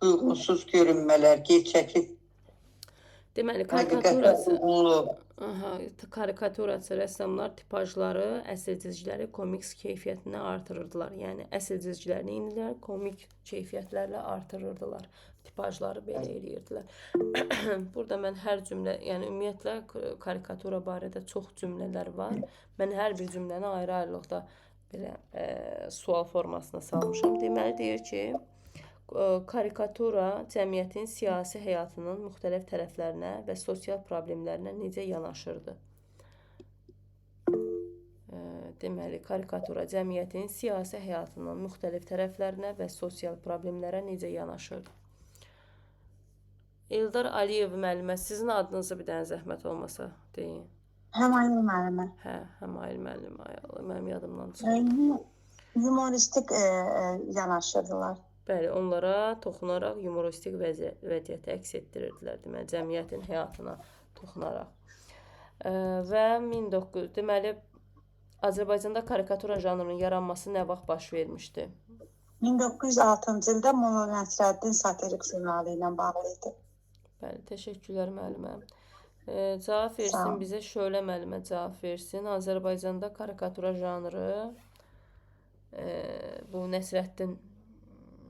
uyğunsuz görünmələr, gerçəklik. Deməli, karikaturaçı rəssamlar tipajları, əsl cizgiləri komiks keyfiyyətini artırırdılar. Yəni, əsl cizgiləri neynirlər? Komik keyfiyyətlərlə artırırdılar. Tipajları belə eləyirdilər. Burada mən hər cümlə, yəni ümumiyyətlə karikatura barədə çox cümlələr var. Mən hər bir cümləni ayrı-ayrılıqda belə sual formasına salmışam. Deməli, deyir ki, karikatura cəmiyyətin siyasi həyatının müxtəlif tərəflərinə və sosial problemlərinə necə yanaşırdı? Deməli, karikatura cəmiyyətin siyasi həyatının müxtəlif tərəflərinə və sosial problemlərə necə yanaşırdı? Eldar Aliyev müəllimə, sizin adınızı bir dənə zəhmət olmasa deyin. Həmayil müəllimə. Hə, Həmayil müəllimə, mənim yadımdan çıxır. Humoristik yanaşırdılar. Bəli, onlara toxunaraq humoristik vəziyyəti əks etdirirdilər, deməli, cəmiyyətin həyatına toxunaraq. Və 1900, deməli, Azərbaycanda karikatura janrının yaranması nə vaxt baş vermişdi? 1906-cı ildə Molla Nəsrəddin satirik jurnalı ilə bağlı idi. Bəli, təşəkkürlər müəllimə. Cavab versin bizə, Şölə müəllimə cavab versin. Azərbaycanda karikatura janrı bu Nəsrəddin,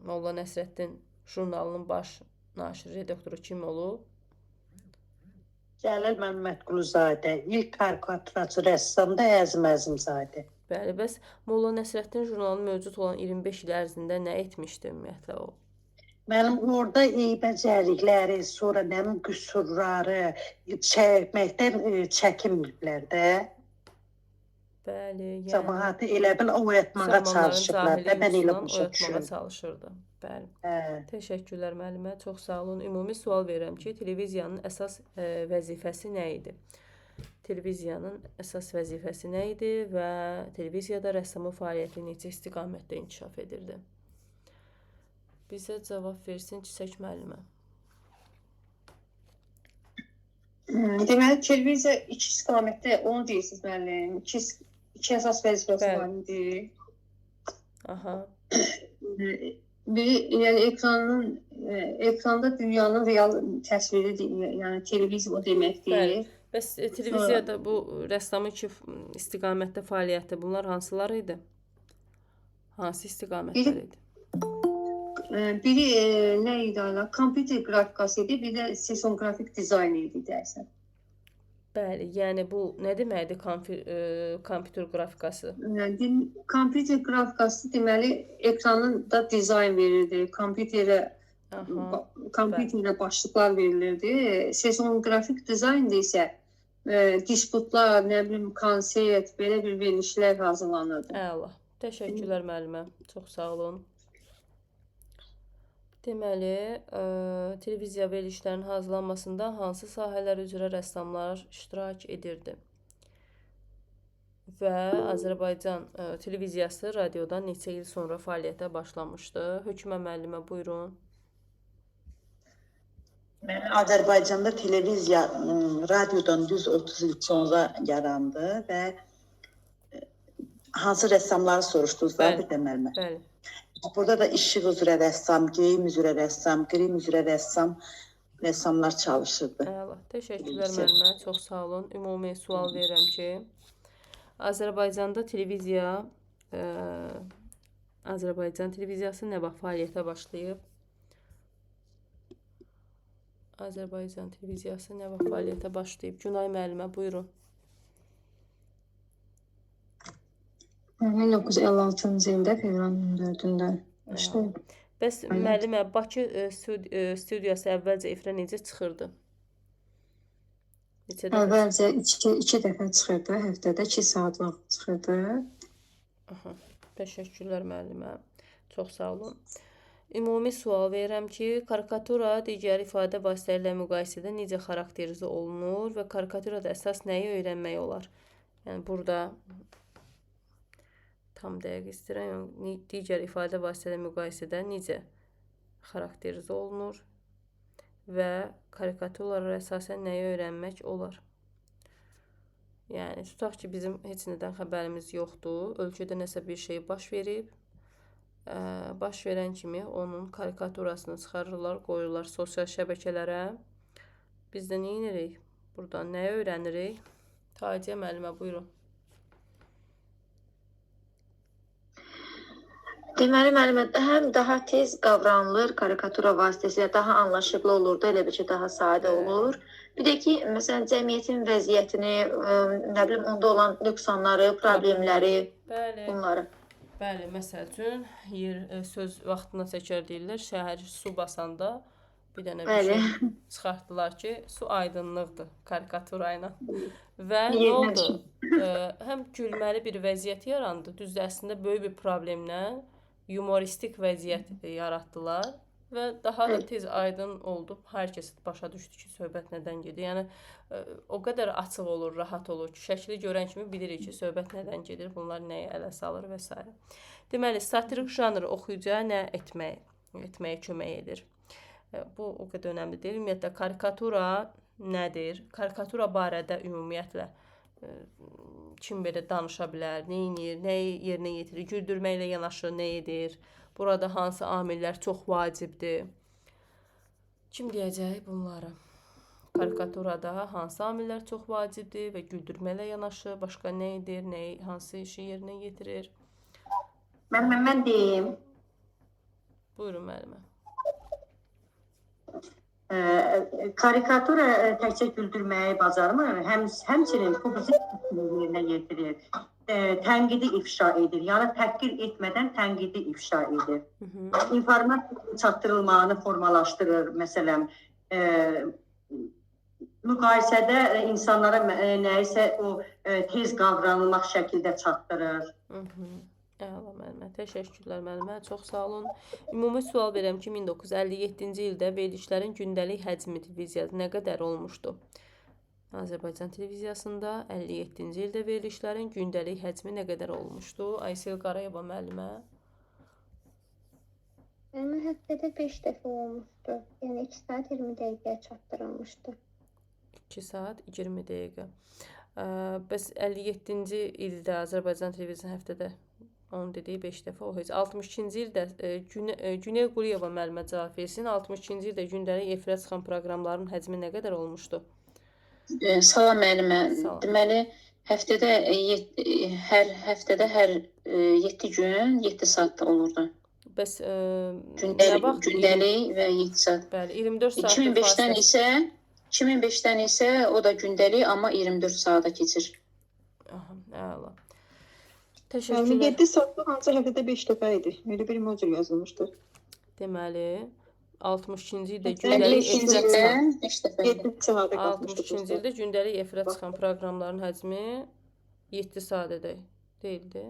Molla Nəsrəddin jurnalının baş naşir redaktoru kim olub? Cəlil Məmmədquluzadə, ilk karikaturaçı rəssam da Əzim Əzimzadə. Bəli, bəs Molla Nəsrəddin jurnalının mövcud olan 25 il ərzində nə etmişdi ümumiyyətlə o? Mənim orada eybəcərlikləri, sonra nəmin qüsurları çəkməkdən çəkinməyiblər də. Bəli, yəni cəmaatı elə bil oyatmağa çalışıblar da, mən elə başa düşürəm. Çalışırdı. Bəli. Təşəkkürlər müəllimə, çox sağ olun. Ümumi sual verirəm ki, televiziyanın əsas vəzifəsi nə idi? Televiziyanın əsas vəzifəsi nə idi və televiziyada rəssamın fəaliyyəti necə istiqamətdə inkişaf edirdi? Bizə cavab versin Çiçək müəllimə. Deməli, televiziya iki istiqamətdə, onu deyirsiniz müəllim. İki əsas vəzifəsi var idi. Aha. Biri, yəni ekranda dünyanın real təsviridir, yəni televiziya o deməkdir. Bəs televiziyada bu rəssamın iki istiqamətdə fəaliyyəti, bunlar hansılar idi? Hansı istiqamətlər idi? Biri nə idi ala? Kompüter qrafikası idi, bir də seismografik dizayn idi dərsən. Bəli, yəni bu nə deməkdir kompüter qrafikası? Kompüter qrafikası deməli ekranın da dizayn verirdi, kompüterə başlıqlar verilirdi. Seismografik dizayn isə disputlar, nə bilim, konsert, belə bir verilişlər hazırlanırdı. Əla. Təşəkkürlər müəllimə. Çox sağ olun. Deməli, televiziya verilişlərinin hazırlanmasında hansı sahələr üzrə rəssamlar iştirak edirdi? Və Azərbaycan televiziyası radiodan neçə il sonra fəaliyyətə başlamışdı? Hökümə müəllimə, buyurun. Azərbaycanda televiziya radiodan düz 30 il sonra yarandı və hansı rəssamları soruşdunuz da bir də müəllimə? Bəli. Burada da işıq üzrə rəssam, geyim üzrə rəssam, qrim üzrə rəssamlar çalışırdı. Əla. Təşəkkürlər müəllimə, çox sağ olun. Ümumi sual verirəm ki, Azərbaycan televiziyası nə vaxt fəaliyyətə başlayıb? Azərbaycan televiziyası nə vaxt fəaliyyətə başlayıb? Günay müəllimə, buyurun. 1956-cı ildə fevralın 14-də başlayıb. Bəs müəllimə, Bakı studiyası əvvəlcə efirə necə çıxırdı? Əvvəlcə 2 dəfə çıxırdı, həftədə 2 saatlıq çıxırdı. Təşəkkürlər müəllimə. Çox sağ olun. Ümumi sual verirəm ki, karikatura digər ifadə vasitələri ilə müqayisədə necə xarakterizə olunur və karikaturada əsas nəyi öyrənmək olar? Yəni burada tam dəqiq istəyirəm, digər ifadə vasitələri müqayisədə necə xarakterizə olunur və karikaturlara əsasən nəyi öyrənmək olar? Yəni, tutaq ki, bizim heç nədən xəbərimiz yoxdur, ölkədə nəsə bir şey baş verib, baş verən kimi onun karikaturasını çıxarırlar, qoyurlar sosial şəbəkələrə. Biz də nə edirik? Buradan nəyi öyrənirik? Taciyə müəllimə, buyurun. Deməli, müəllimə, həm daha tez qavranılır, karikatura vasitəsilə daha anlaşıqlı olurdu, elə bir ki, daha sadə olur. Bir də ki, məsələn, cəmiyyətin vəziyyətini, nə bilim, onda olan nöqsanları, problemləri, bunları. Bəli, məsəl üçün, söz vaxtına çəkər deyirlər, şəhər su basanda bir dənə bir şey çıxartdılar ki, su aydınlıqdır karikatura ilə. Və nə oldu? Həm gülməli bir vəziyyət yarandı, düzdür, əslində böyük bir problemlə humoristik vəziyyət yaratdılar və daha da tez aydın oldu. Hər kəs başa düşdü ki, söhbət nədən gedir. Yəni, o qədər açıq olur, rahat olur ki, şəkli görən kimi bilirik ki, söhbət nədən gedir, bunlar nəyə ələ salır və s. Deməli, satirik janr oxuyucuya nə etməyə kömək edir? Bu, o qədər önəmli deyil. Ümumiyyətlə, karikatura nədir? Karikatura barədə ümumiyyətlə kim belə danışa bilər, nə edir, nəyi yerinə yetirir, güldürməklə yanaşı nə edir, burada hansı amillər çox vacibdir. Kim deyəcək bunları? Karikaturada hansı amillər çox vacibdir və güldürməklə yanaşı başqa nə edir, hansı işi yerinə yetirir? Mən deyim. Buyurun müəllimə. Karikatura təkcə güldürməyi bacarmır, həmçinin publisist yerinə yetirir, tənqidi ifşa edir, yəni təhqir etmədən tənqidi ifşa edir. İnformasiya çatdırılmağını formalaşdırır, məsələn, müqayisədə insanlara nəyisə o tez qavranılmaq şəkildə çatdırır. Əla müəllimə, təşəkkürlər müəllimə, çox sağ olun. Ümumi sual verəm ki, 1957-ci ildə verilişlərin gündəlik həcmi diviziyası nə qədər olmuşdu? Azərbaycan televiziyasında 57-ci ildə verilişlərin gündəlik həcmi nə qədər olmuşdu? Aysel Qarayeva müəllimə. Yəni həftədə 5 dəfə olmuşdu. Yəni 2 saat 20 dəqiqəyə çatdırılmışdı. 2 saat 20 dəqiqə. Bəs 57-ci ildə Azərbaycan televiziyasının həftədə onun dediyi 5 dəfə o heç. 62-ci ildə Günel Quliyeva müəllimə cavab versin. 62-ci ildə gündəlik efirə çıxan proqramların həcmi nə qədər olmuşdu? Salam müəllimə. Deməli, hər həftədə hər 7 gün 7 saatda olurdu. Bəs gündəlik və 7 saat. Bəli, 24 saat. 2005-dən isə o da gündəlik, amma 24 saata keçir. Aha, əla. Yəni 7 saatda hansı həftədə 5 dəfə idi. Elə bir modul yazılmışdı. Deməli, 62-ci ildə gündəlik efirə çıxan 62-ci ildə gündəlik efirə çıxan proqramların həcmi 7 saat deyildi.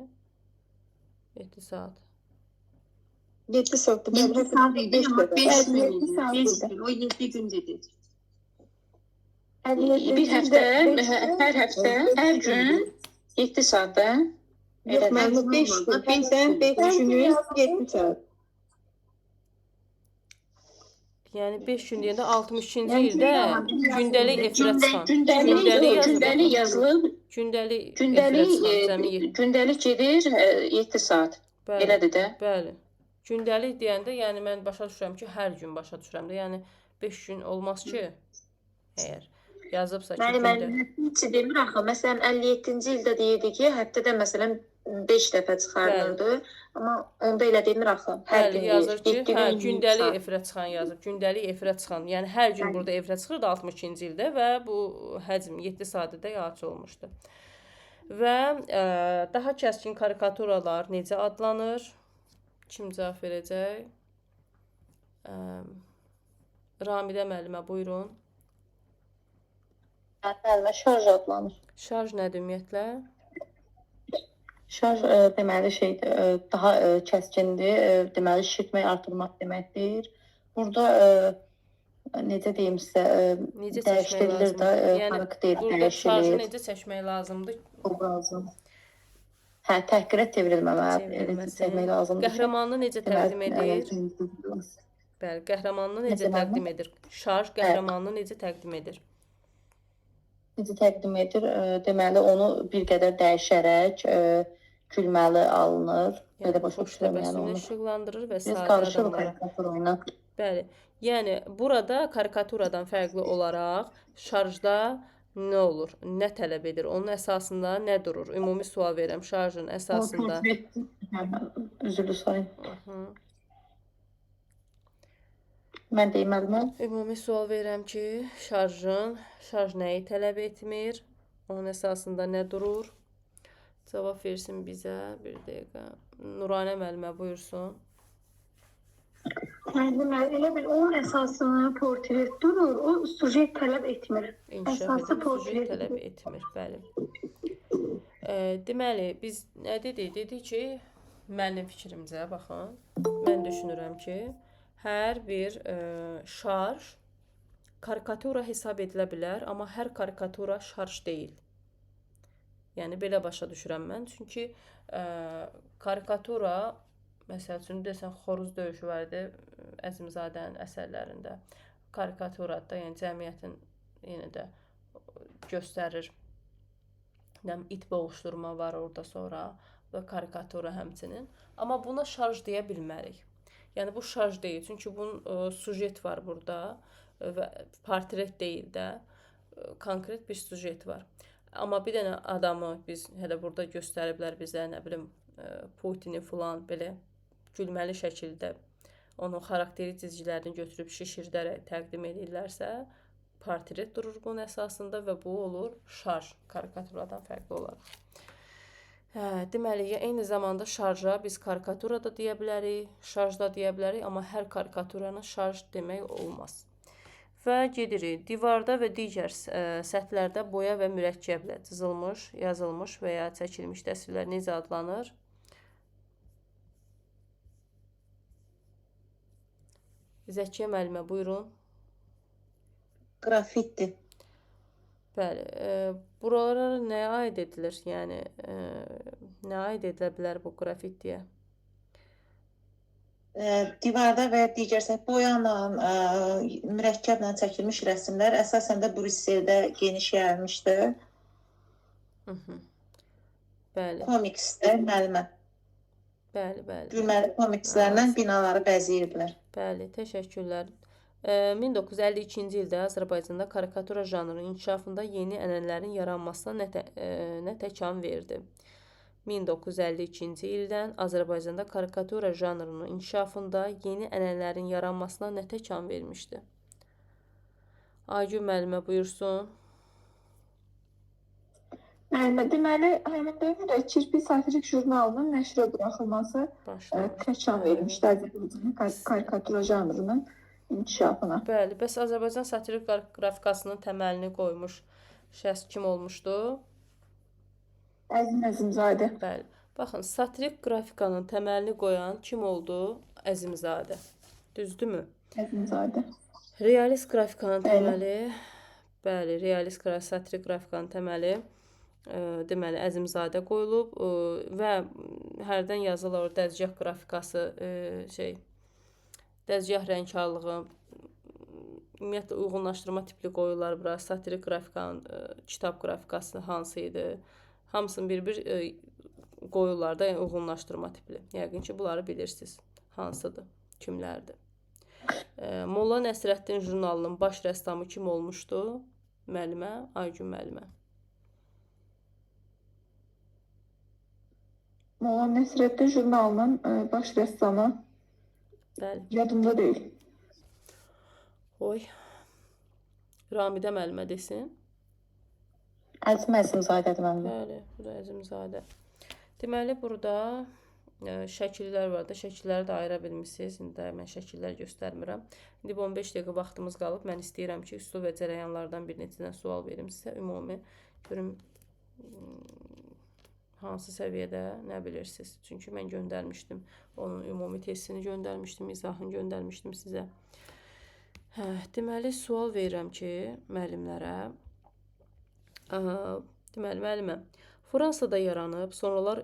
7 saat. 7 saatda 7 saat idi, amma 5 gün idi. O 7 gün dedi. Bir həftə, hər həftə, hər gün 7 saatda. Yox, mənim 5 gün. Sən 5 günü 7 saat. Yəni 5 gün deyəndə 62-ci ildə gündəlik efirə çıxan. Gündəlik yazılıb. Gündəlik gedir 7 saat. Elədir də. Bəli. Gündəlik deyəndə, yəni mən başa düşürəm ki, hər gün başa düşürəm də. Yəni 5 gün olmaz ki, əgər yazıbsa ki, Müəllimə heç demir axı. Məsələn, 57-ci ildə deyirdi ki, həftədə məsələn 5 dəfə çıxarılırdı. Amma onda elə demir axı. Hər gün yazır ki, gündəlik efirə çıxan yazıb. Gündəlik efirə çıxan. Yəni hər gün burada efirə çıxırdı 62-ci ildə və bu həcm 7 saatda yazılı olmuşdu. Və daha kəskin karikaturalar necə adlanır? Kim cavab verəcək? Ramidə müəllimə, buyurun. Müəllimə, şarj adlanır. Şarj nədir ümumiyyətlə? Şarj deməli şeydir, daha kəskindir, deməli şişirtmək, artırmaq deməkdir. Burada necə deyim sizə, dəyişdirilir də, xarakter dəyişilir. Burada şarjı necə çəkmək lazımdır? Çox lazım. Hə, təhqirə çevrilmək lazımdır. Qəhrəmanını necə təqdim edir? Bəli, qəhrəmanını necə təqdim edir? Şarj qəhrəmanını necə təqdim edir? Necə təqdim edir? Deməli, onu bir qədər dəyişərək gülməli alınır. Belə başa düşürəm, yəni onu. İşıqlandırır və sadə adamlara. Bəli, yəni burada karikaturadan fərqli olaraq şarjda nə olur? Nə tələb edir? Onun əsasında nə durur? Ümumi sual verirəm. Şarjın əsasında. Üzrlü sayın. Mən deyim müəllimə. Ümumi sual verirəm ki, şarj nəyi tələb etmir? Onun əsasında nə durur? Cavab versin bizə bir dəqiqə. Nuranə müəllimə buyursun. Müəllimə, elə bil onun əsasını portret durur, o sujet tələb etmir. Əsası portret tələb etmir, bəli. Deməli, biz nə dedik? Dedik ki, mənim fikrimcə, baxın, mən düşünürəm ki, hər bir şarj karikatura hesab edilə bilər, amma hər karikatura şarj deyil. Yəni, belə başa düşürəm mən. Çünki karikatura, məsəl üçün, desən, xoruz döyüşü var idi Əzimzadənin əsərlərində. Karikaturada, yəni cəmiyyətin yenə də göstərir. İt boğuşdurma var orada sonra və karikatura həmçinin. Amma buna şarj deyə bilmərik. Yəni, bu şarj deyil. Çünki bunun sujet var burada və portret deyil də. Konkret bir sujet var. Amma bir dənə adamı biz hələ burada göstəriblər bizə, nə bilim, Putini filan belə gülməli şəkildə onun xarakteri cizgilərini götürüb şişirdərək təqdim edirlərsə, portret durur bunun əsasında və bu olur şarj, karikaturadan fərqli olaraq. Deməli, eyni zamanda şarja biz karikatura da deyə bilərik, şarj da deyə bilərik, amma hər karikaturanın şarj demək olmaz. Və gedirik. Divarda və digər səthlərdə boya və mürəkkəblə cızılmış, yazılmış və ya çəkilmiş təsvirlər necə adlanır? Zəkiyə müəllimə, buyurun. Qrafiti. Bəli, buralara nəyə aid edilir? Yəni, nə aid edilə bilər bu qrafitiyə? Divarda və digər boyanla, mürəkkəblə çəkilmiş rəsmlər əsasən də Brüsseldə geniş yayılmışdır. Bəli. Komikslər, müəllimə. Bəli, bəli. Gülməli komikslərlə binaları bəzəyirdilər. Bəli, təşəkkürlər. 1952-ci ildə Azərbaycanda karikatura janrının inkişafında yeni ənənələrin yaranmasına nə təkan verdi? 1952-ci ildən Azərbaycanda karikatura janrının inkişafında yeni ənənələrin yaranmasına nə təkan vermişdi? Aygün müəllimə, buyursun. Deməli, həmin dövrdə Kirpi satirik jurnalının nəşrə buraxılması təkan vermişdi Azərbaycanın karikatura janrının inkişafına. Bəli, bəs Azərbaycan satirik qrafikasının təməlini qoymuş şəxs kim olmuşdu? Əzim Əzimzadə. Bəli. Baxın, satirik qrafikanın təməlini qoyan kim oldu? Əzimzadə. Düzdürmü? Əzimzadə. Realist qrafikanın təməli, bəli, realist satirik qrafikanın təməli deməli Əzimzadə qoyulub və hərdən yazılır dəzgah qrafikası, dəzgah rəngkarlığı, ümumiyyətlə uyğunlaşdırma tipli qoyurlar bura. Satirik qrafikanın kitab qrafikası hansı idi? Hamısını bir-bir qoyurlar da, yəni uyğunlaşdırma tipli. Yəqin ki, bunları bilirsiniz. Hansıdır, kimlərdir? Molla Nəsrəddin jurnalının baş rəssamı kim olmuşdu? Müəllimə, Aygün müəllimə. Molla Nəsrəddin jurnalının baş rəssamı yadımda deyil. Oy. Ramidə müəllimə desin. Əzim Əzimzadədir müəllimə. Bəli, bu da Əzimzadə. Deməli, burada şəkillər var da, şəkilləri də ayıra bilmişsiniz. İndi də mən şəkillər göstərmirəm. İndi 15 dəqiqə vaxtımız qalıb. Mən istəyirəm ki, üsul və cərəyanlardan bir neçə sual verim sizə. Ümumi görüm hansı səviyyədə nə bilirsiniz. Çünki mən göndərmişdim. Onun ümumi testini göndərmişdim, izahını göndərmişdim sizə. Deməli, sual verirəm ki, müəllimlərə. Deməli, müəllimə, Fransada yaranıb, sonralar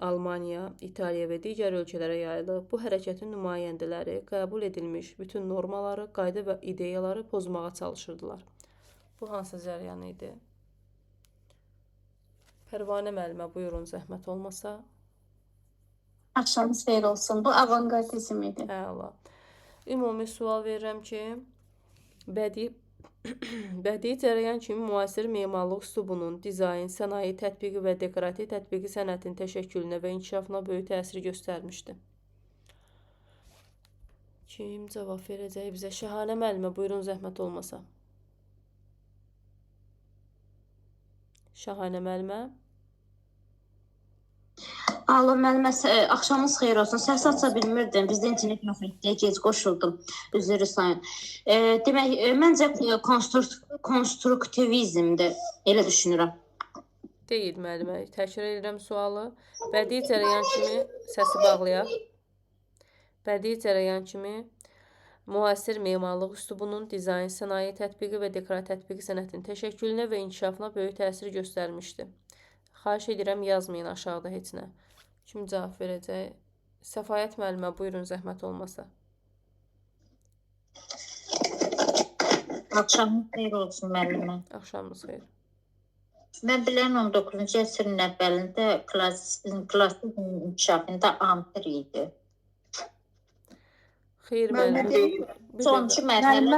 Almaniya, İtaliya və digər ölkələrə yayılıb. Bu hərəkətin nümayəndələri qəbul edilmiş bütün normaları, qayda və ideyaları pozmağa çalışırdılar. Bu hansı cəryan idi? Pərvanə müəllimə, buyurun, zəhmət olmasa. Axşamınız xeyir olsun. Bu avangardizm idi. Əla. Ümumi sual verirəm ki, bədii cərəyan kimi müasir memarlıq üslubunun dizayn, sənaye tətbiqi və dekorativ tətbiqi sənətin təşəkkülünə və inkişafına böyük təsir göstərmişdi. Kim cavab verəcək bizə? Şəhanə müəllimə, buyurun, zəhmət olmasa. Şəhanə müəllimə. Alo, müəllimə, axşamınız xeyir olsun. Səs aça bilmirdim. Bizdə internet yox idi. Gec qoşuldum. Üzrü sayın. Demək, məncə konstruktivizmdir. Elə düşünürəm. Deyil, müəllimə. Təkrar edirəm sualı. Bədii cərəyan kimi, səsi bağlayaq. Bədii cərəyan kimi müasir memarlıq üslubunun dizayn, sənaye tətbiqi və dekorativ tətbiqi sənətin təşəkkülünə və inkişafına böyük təsir göstərmişdi. Xahiş edirəm, yazmayın aşağıda heç nə. Kim cavab verəcək? Səfayət müəllimə, buyurun, zəhmət olmasa. Axşamınız xeyir olsun, müəllimə. Axşamınız xeyir. Mən bilən 19-cu əsrin əvvəlində klassizm inkişafında Ampir idi. Xeyr, müəllimə. Sonuncu mərhələdə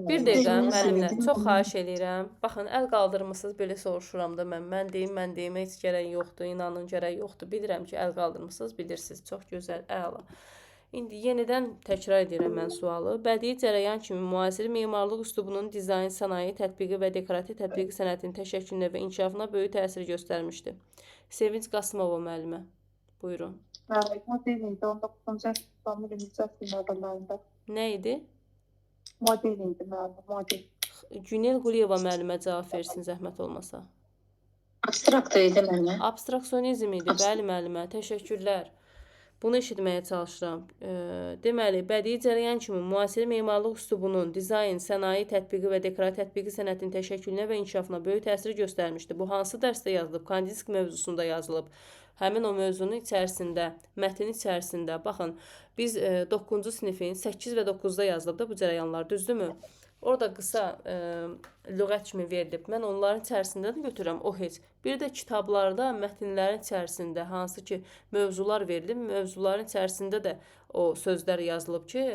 bir dəqiqə, müəllimə, çox xahiş edirəm. Baxın, əl qaldırmısınız, belə soruşuram da mən. Mən deyim, heç gərək yoxdur, inanın gərək yoxdur. Bilirəm ki, əl qaldırmısınız, bilirsiniz. Çox gözəl, əla. İndi yenidən təkrar edirəm mən sualı. Bədii cərəyan kimi müasir memarlıq üslubunun dizayn, sənaye tətbiqi və dekorativ tətbiqi sənətin təşəkkülünə və inkişafına böyük təsir göstərmişdi. Sevinç Qasımova müəllimə, buyurun. Model idi, 19-cu əsrin 20-ci əsrin əvvəllərində. Nə idi? Model idi, müəllimə, model. Günel Quliyeva müəllimə cavab versin, zəhmət olmasa. Abstrakt idi müəllimə. Abstraksionizm idi, bəli müəllimə, təşəkkürlər. Bunu eşitməyə çalışıram. Deməli, bədii cərəyan kimi müasir memarlıq üslubunun dizayn, sənaye tətbiqi və dekorativ tətbiqi sənətinin təşəkkülünə və inkişafına böyük təsir göstərmişdir. Bu hansı dərsdə yazılıb? Kandisk mövzusunda yazılıb. Həmin o mövzunun içərisində, mətnin içərisində, baxın, biz 9-cu sinifin 8 və 9-da yazılıb da bu cərəyanlar, düzdürmü? Orada qısa lüğət kimi verilib. Mən onların içərisində də götürürəm, o heç. Bir də kitablarda, mətnlərin içərisində hansı ki mövzular verilib, mövzuların içərisində də o sözlər yazılıb ki,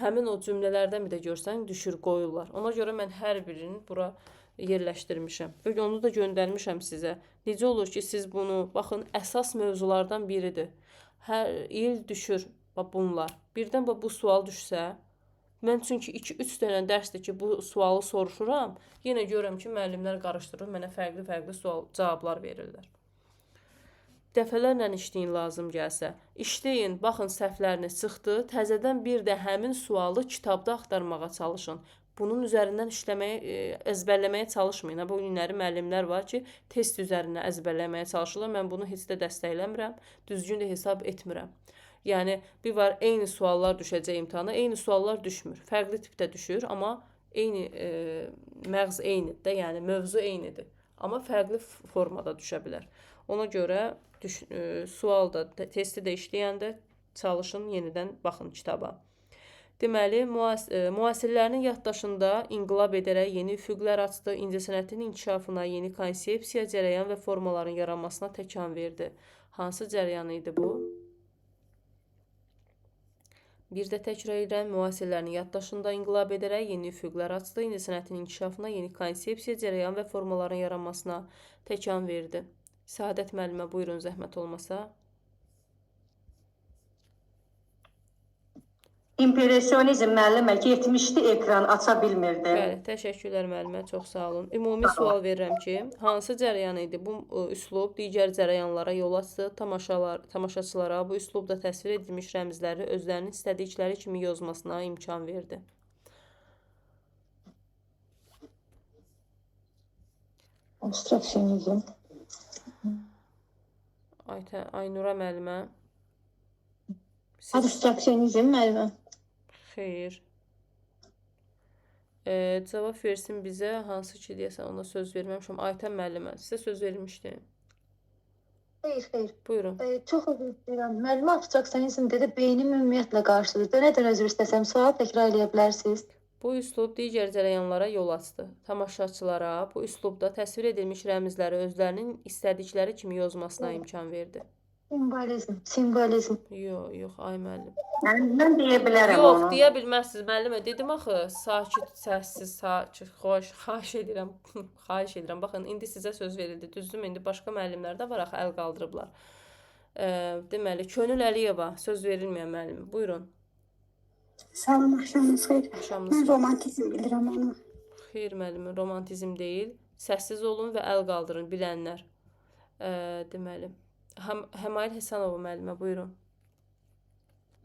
həmin o cümlələrdən bir də görsən düşür, qoyurlar. Ona görə mən hər birini bura yerləşdirmişəm. Və onu da göndərmişəm sizə. Necə olur ki, siz bunu, baxın, əsas mövzulardan biridir. Hər il düşür bunlar. Birdən bu sual düşsə, mən çünki 2-3 dənə dərsdir ki, bu sualı soruşuram, yenə görürəm ki, müəllimlər qarışdırır, mənə fərqli-fərqli cavablar verirlər. Dəfələrlə işləyin lazım gəlsə. İşləyin, baxın səhvlərini çıxdı, təzədən bir də həmin sualı kitabda axtarmağa çalışın. Bunun üzərindən əzbərləməyə çalışmayın. Bu günləri müəllimlər var ki, test üzərindən əzbərləməyə çalışırlar. Mən bunu heç də dəstəkləmirəm, düzgün də hesab etmirəm. Yəni, bir var, eyni suallar düşəcək imtihana, eyni suallar düşmür. Fərqli tipdə düşür, amma eyni məğz eynidir də, yəni mövzu eynidir. Amma fərqli formada düşə bilər. Ona görə sualda, testi də işləyəndə çalışın, yenidən baxın kitaba. Deməli, müasirlərinin yaddaşında inqilab edərək yeni üfüqlər açdı, incəsənətin inkişafına, yeni konsepsiya, cərəyan və formaların yaranmasına təkan verdi. Hansı cərəyan idi bu? Bir də təkrar edirəm, müasirlərin yaddaşında inqilab edərək yeni üfüqlər açdı, incəsənətin inkişafına, yeni konsepsiya, cərəyan və formaların yaranmasına təkan verdi. Səadət müəllimə, buyurun, zəhmət olmasa. İmpressionizm müəllimə getmişdi, ekran aça bilmirdi. Bəli, təşəkkürlər müəllimə, çox sağ olun. Ümumi sual verirəm ki, hansı cərəyan idi? Bu üslub digər cərəyanlara yol açdı, tamaşaçılara bu üslubda təsvir edilmiş rəmzləri özlərinin istədikləri kimi yozmasına imkan verdi. Abstraksionizm. Aynura müəllimə. Abstraksionizm müəllimə. Xeyr. Cavab versin bizə, hansı ki deyəsən, ona söz verməmişəm. Aytən müəllimə, sizə söz vermişdim. Xeyr. Buyurun. Çox özür istəyirəm. Müəllimə abstraksionizm dedi, beynim ümumiyyətlə qarşıdır. Nədən özür istəsəm, sual təkrar edə bilərsiniz? Bu üslub digər cərəyanlara yol açdı. Tamaşaçılara bu üslubda təsvir edilmiş rəmzləri özlərinin istədikləri kimi yozmasına imkan verdi. Simvolizm. Yox, ay müəllim. Mən deyə bilərəm onu. Yox, deyə bilməzsiniz müəllimə. Dedim axı, sakit, səssiz, sakit, xahiş edirəm. Xahiş edirəm. Baxın, indi sizə söz verildi. Düzdür, indi başqa müəllimlər də var axı, əl qaldırıblar. Deməli, Könül Əliyeva, söz verilməyən müəllim. Buyurun. Salam, axşamınız xeyir. Mən romantizm bilirəm onu. Xeyr müəllim, romantizm deyil. Səssiz olun və əl qaldırın, bilənlər. Deməli, Həmail Həsənova müəllimə, buyurun.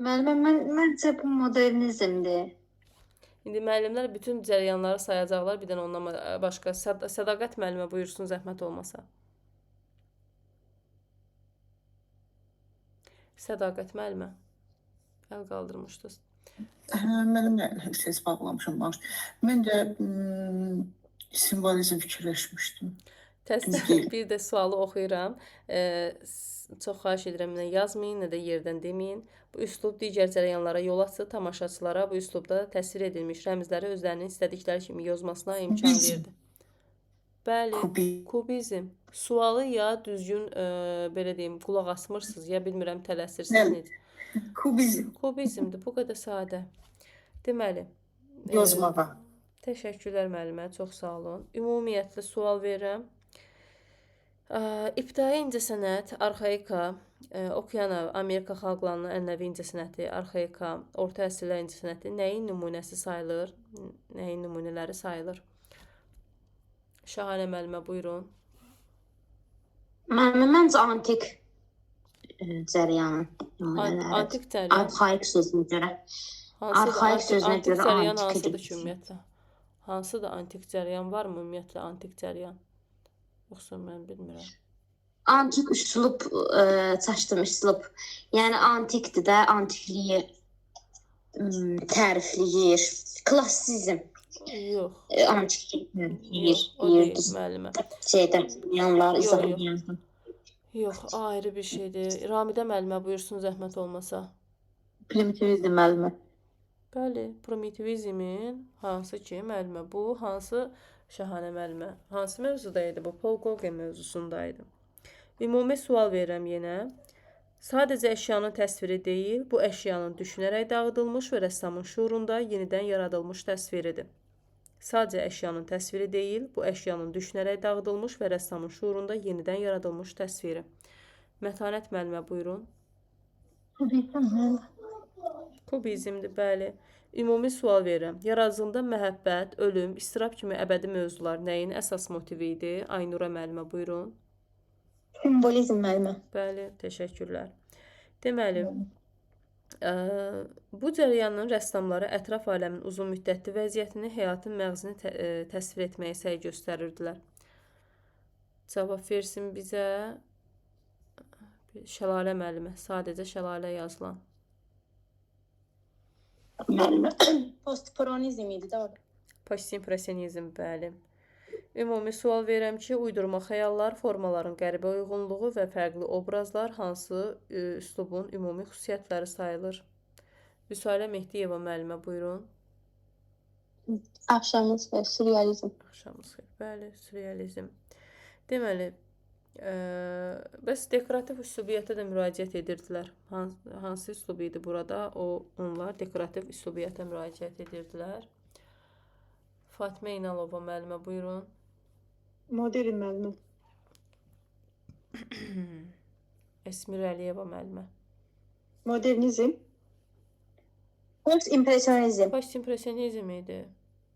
Müəllimə, məncə bu modernizmdir. İndi müəllimlər bütün cərəyanları sayacaqlar, bir dənə ondan başqa. Sədaqət müəllimə buyursun, zəhmət olmasa. Sədaqət müəllimə, əl qaldırmışdınız. Mən ses bağlamışam. Mən də simvolizm fikirləşmişdim. Təsdiq, bir də sualı oxuyuram. Çox xahiş edirəm, nə yazmayın, nə də yerdən deməyin. Bu üslub digər cərəyanlara yol açdı, tamaşaçılara bu üslubda təsvir edilmiş rəmzləri özlərinin istədikləri kimi yozmasına imkan verdi. Bəli, kubizm. Sualı ya düzgün, belə deyim, qulaq asmırsınız, ya bilmirəm, tələsirsiniz. Kubizmdir, bu qədər sadə. Deməli. Yozmağa. Təşəkkürlər müəllimə, çox sağ olun. Ümumiyyətlə sual verirəm. İbtidai incəsənət, arxaika, Okeanov, Amerika xalqlarının ənənəvi incəsənəti, arxaika, orta əsrlər incəsənəti nəyin nümunəsi sayılır, nəyin nümunələri sayılır? Şahanə müəllimə, buyurun. Məncə antik cərəyanın nümunələri. Antik cərəyan? Arxaik sözünə görə. Arxaik sözünə görə cərəyan hansıdır ki, ümumiyyətlə? Hansıdır antik cərəyan? Varmı ümumiyyətlə antik cərəyan? Yoxsa mən bilmirəm. antik üslub çaşdım, üslub. Yəni antikdir də, antikliyi tərifləyir. Klassizm. Yox. Antiklik tərifləyir. O deyil müəllimə. Şeydə, yanlar izah edirəm. Yox, ayrı bir şeydir. Ramidə müəllimə buyursun zəhmət olmasa. Primitivizm müəllimə. Bəli, primitivizmin hansı ki müəllimə bu, hansı Şahanə müəllimə, hansı mövzuda idi bu? Paul Gauguin mövzusunda idi. Ümumi sual verirəm yenə. Sadəcə əşyanın təsviri deyil, bu əşyanın düşünərək dağıdılmış və rəssamın şuurunda yenidən yaradılmış təsviridir. Sadəcə əşyanın təsviri deyil, bu əşyanın düşünərək dağıdılmış və rəssamın şuurunda yenidən yaradılmış təsviri. Mətanət müəllimə buyurun. Kubizmdir, bəli. Ümumi sual verirəm. Yaradıcılığında məhəbbət, ölüm, istirab kimi əbədi mövzular nəyin əsas motivi idi? Aynura müəllimə buyurun. Simvolizm müəllimə. Bəli, təşəkkürlər. Deməli, bu cərəyanın rəssamları ətraf aləmin uzun müddətli vəziyyətini, həyatın məğzini təsvir etməyə səy göstərirdilər. Cavab versin bizə Şəlalə müəllimə, sadəcə Şəlalə yazılan. Müəllimə. Postpronizm idi də orada. Postimpressionizm, bəli. Ümumi sual verirəm ki, uydurma xəyallar, formaların qəribə uyğunluğu və fərqli obrazlar hansı üslubun ümumi xüsusiyyətləri sayılır? Vüsalə Mehdiyeva müəllimə buyurun. Axşamınız xeyir, sürrealizm. Axşamınız xeyir, bəli, sürrealizm. Deməli, bəs dekorativ üslubiyyətə də müraciət edirdilər. Hansı üslub idi burada? Onlar dekorativ üslubiyyətə müraciət edirdilər. Fatimə İnalova müəllimə buyurun. Modern müəllimə. Əsmir Əliyeva müəllimə. Modernizm. Post-impressionizm. Post-impressionizm idi.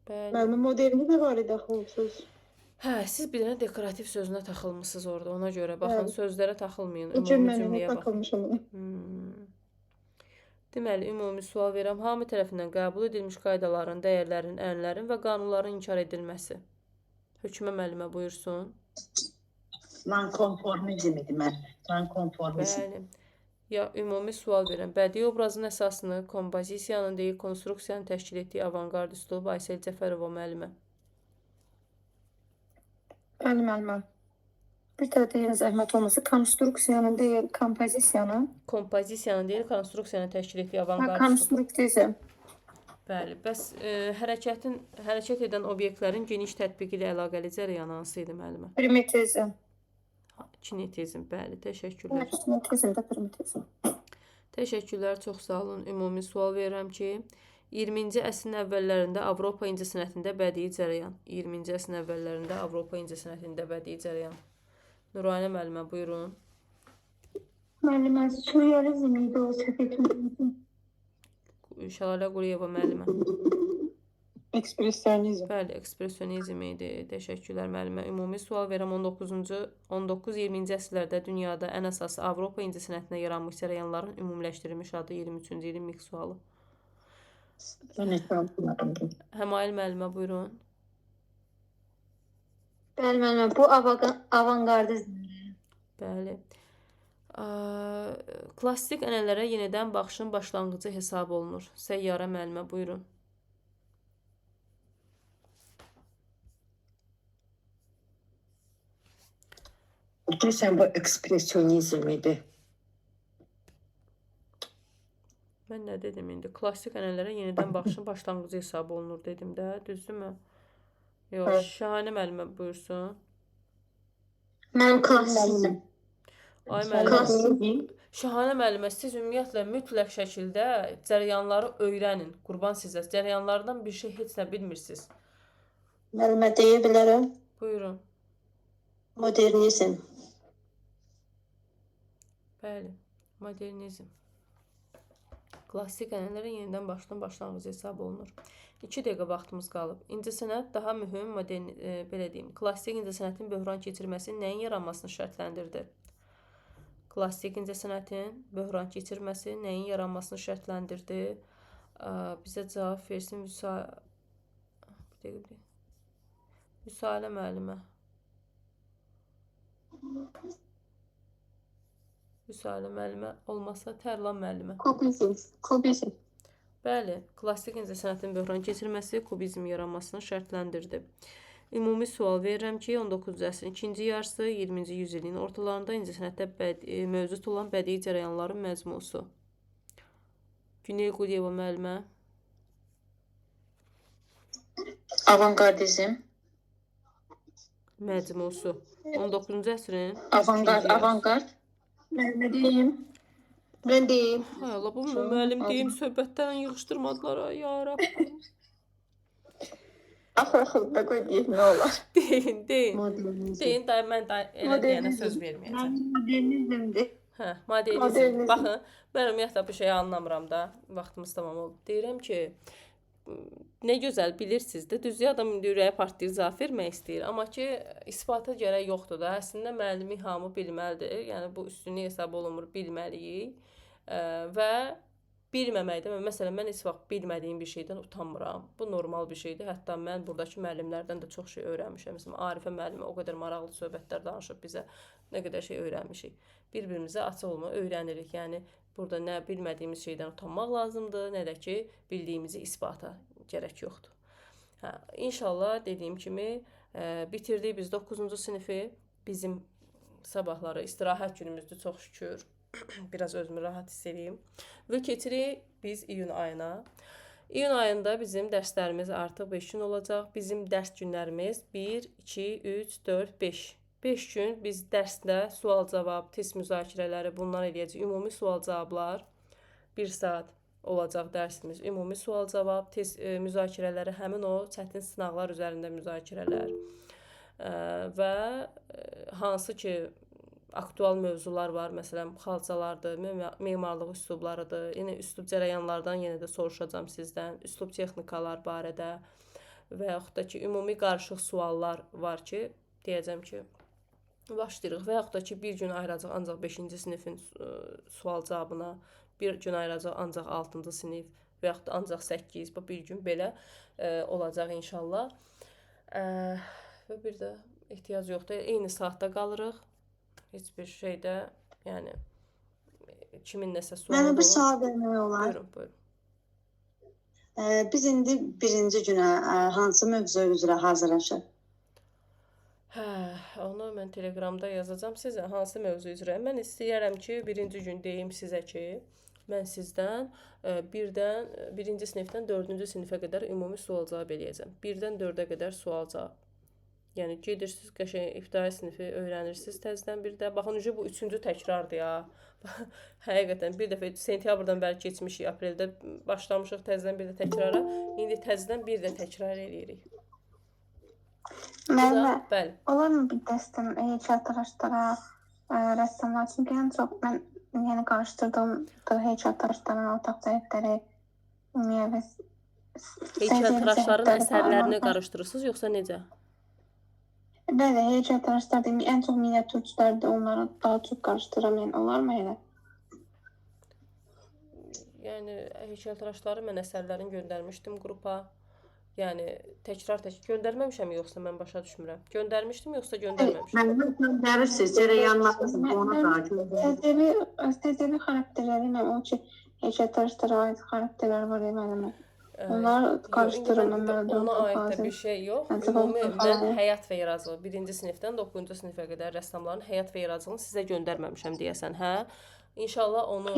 Bəli. Müəllimə moderni də var idi axı. Hə, siz bir dənə dekorativ sözünə taxılmısınız orada. Ona görə baxın, sözlərə taxılmayın. Ümumi cümləyə baxın. Deməli, ümumi sual verirəm. Hamı tərəfindən qəbul edilmiş qaydaların, dəyərlərin, ənənələrin və qanunların inkar edilməsi. Hökümə müəllimə buyursun. Nonkonformizm idi müəllimə. Nonkonformizm. Bəli. Ya ümumi sual verirəm. Bədii obrazın əsasını kompozisiyanın deyil, konstruksiyanın təşkil etdiyi avangard üslub Aysel Cəfərova müəllimə. Bəli müəllimə. Bir də deyil zəhmət olmasa konstruksiyanın deyil, kompozisiyanın. Kompozisiyanın deyil, konstruksiyanın təşkil etdiyi avangard üslub. Konstruktivizm. Bəli, bəs hərəkət edən obyektlərin geniş tətbiqi ilə əlaqəli cərəyan hansı idi müəllimə? Primitizm. Kinetizm, bəli, təşəkkürlər. Kinetizm də primitizm. Təşəkkürlər, çox sağ olun. Ümumi sual verirəm ki, 20-ci əsrin əvvəllərində Avropa incəsənətində bədii cərəyan. 20-ci əsrin əvvəllərində Avropa incəsənətində bədii cərəyan. Nurayənə müəllimə, buyurun. Müəllimə, sürrealizm idi o səhv etməyim. Şəlalə Quliyeva müəllimə. Ekspresionizm. Bəli, ekspresionizm idi. Təşəkkürlər müəllimə. Ümumi sual verirəm 19-20-ci əsrlərdə dünyada ən əsası Avropa incəsənətinə yaranmış cərəyanların ümumiləşdirilmiş adı 23-cü ilin mix sualı. Həmail müəllimə, buyurun. Bəli, müəllimə, bu avangardizmdir. Bəli. Klassik ənənələrə yenidən baxışın başlanğıcı hesab olunur. Səyyarə müəllimə, buyurun. Deyirsən, bu ekspresionizm idi. Mən nə dedim indi? Klassik ənənələrə yenidən baxışın başlanğıcı hesab olunur dedim də, düzdürmü? Yox, Şahanə müəllimə buyursun. Mən klassizm. Ay müəllimə. Şahanə müəllimə, siz ümumiyyətlə mütləq şəkildə cərəyanları öyrənin. Qurban sizə. Cərəyanlardan bir şey heç nə bilmirsiniz. Müəllimə deyə bilərəm. Buyurun. Modernizm. Bəli, modernizm. Klassik ənənələrə yenidən başlanğıcı hesab olunur. 2 dəqiqə vaxtımız qalıb. İncəsənət daha mühüm, belə deyim, klassik incəsənətin böhran keçirməsi nəyin yaranmasını şərtləndirdi? Klassik incəsənətin böhran keçirməsi nəyin yaranmasını şərtləndirdi? Bizə cavab versin Vüsalə müəllimə. Vüsalə müəllimə olmasa Tərlan müəllimə. Kubizm. Bəli, klassik incəsənətin böhran keçirməsi kubizm yaranmasını şərtləndirdi. Ümumi sual verirəm ki, 19-cu əsrin ikinci yarısı, 20-ci yüzilliyin ortalarında incəsənətdə mövcud olan bədii cərəyanların məzmusu. Günel Quliyeva müəllimə. Avangardizm. Məcmusu. 19-cu əsrin Avangard. Mən deyim. Mən deyim. Hay Allah, bu müəllim deyim söhbətdən yığışdırmadılar. Ya Rabbim. Axırda qoy deyək nə olar. Deyin. Deyin, mən elə deyənə söz verməyəcəm. Modernizmdir. Hə, modernizm. Baxın, mən ümumiyyətlə bu şeyi anlamıram da. Vaxtımız tamam oldu. Deyirəm ki, nə gözəl bilirsiniz də, düzdür, adam ürəyə partlayır, cavab vermək istəyir. Amma ki, isbata gərək yoxdur da. Əslində müəllimi hamı bilməlidir. Yəni bu üstünlük hesab olunmur, bilməliyik. Və bilməməkdə, məsələn, mən heç vaxt bilmədiyim bir şeydən utanmıram. Bu normal bir şeydir. Hətta mən buradakı müəllimlərdən də çox şey öyrənmişəm. Məsələn, Arifə müəllimə o qədər maraqlı söhbətlər danışıb bizə, nə qədər şey öyrənmişik. Bir-birimizə açıq olma öyrənirik. Yəni burada nə bilmədiyimiz şeydən utanmaq lazımdır, nə də ki, bildiyimizi isbata gərək yoxdur. Hə, İnşallah dediyim kimi bitirdik biz 9-cu sinifi. Bizim sabahları istirahət günümüzdür, çox şükür. Biraz özümü rahat hiss edeyim. Və keçirik biz iyun ayına. İyun ayında bizim dərslərimiz artıq 5 gün olacaq. Bizim dərs günlərimiz 1, 2, 3, 4, 5. 5 gün biz dərsdə sual-cavab, test müzakirələri bunlar eləyəcəyik. Ümumi sual-cavablar 1 saat olacaq dərsimiz. Ümumi sual-cavab, test müzakirələri, həmin o çətin sınaqlar üzərində müzakirələr. Və hansı ki aktual mövzular var, məsələn, xalçalardır, memarlıq üslublarıdır. Yenə üslub cərəyanlardan yenə də soruşacağam sizdən. Üslub texnikalar barədə və yaxud da ki, ümumi qarışıq suallar var ki, deyəcəm ki, başlayırıq. Və yaxud da ki, bir gün ayıracaq ancaq 5-ci sinifin sual cavabına, bir gün ayıracaq ancaq 6-cı sinif və yaxud da ancaq 8, bu bir gün belə olacaq inşallah. Və bir də ehtiyac yoxdur, eyni saatda qalırıq. Heç bir şeydə, yəni kimin nəsə sualı Mənə bir sual vermək olar. Buyurun. Biz indi birinci günə hansı mövzu üzrə hazırlaşır? Hə, onu mən Telegramda yazacağam sizə, hansı mövzu üzrə. Mən istəyərəm ki, birinci gün deyim sizə ki, mən sizdən birinci sinifdən 4-cü sinifə qədər ümumi sual-cavab eləyəcəm. 1-dən 4-ə qədər sual-cavab. Yəni gedirsiniz, qəşəng ibtidai sinifi öyrənirsiniz təzədən bir də. Baxın, bu 3-cü təkrardır ya. Həqiqətən bir dəfə sentyabrdan bəri keçmişik, apreldə başlamışıq təzədən bir də təkrara. İndi təzədən bir də təkrar eləyirik. Müəllimə, olarmı bir dəstəm heykəltaraşlara, rəssamlar? Çünki ən çox mən yəni qarışdırdığım heykəltaraşların ortaq cəhətləri, ümumiyyətlə heykəltaraşların əsərlərini qarışdırırsınız yoxsa necə? Bəli, heykəltaraşlar deyim, ən çox miniatürçülərdir, onları daha çox qarışdıram, yəni olarmı elə? Yəni heykəltaraşları mən əsərlərini göndərmişdim qrupa. Yəni təkrar göndərməmişəm yoxsa mən başa düşmürəm. Göndərmişdim yoxsa göndərməmişdim? Mən göndərirsiniz, cərəyanlarınızı ona da Təzəli xarakterləri ilə o ki, heykəltaraşlara aid xarakterlər var müəllimə. Onlar qarışdırılır. Ona aid də bir şey yox. Ümumi mən həyat və yaradıcılıq 1-ci sinifdən 9-cu sinifə qədər rəssamların həyat və yaradıcılığını sizə göndərməmişəm deyəsən, hə? İnşallah onu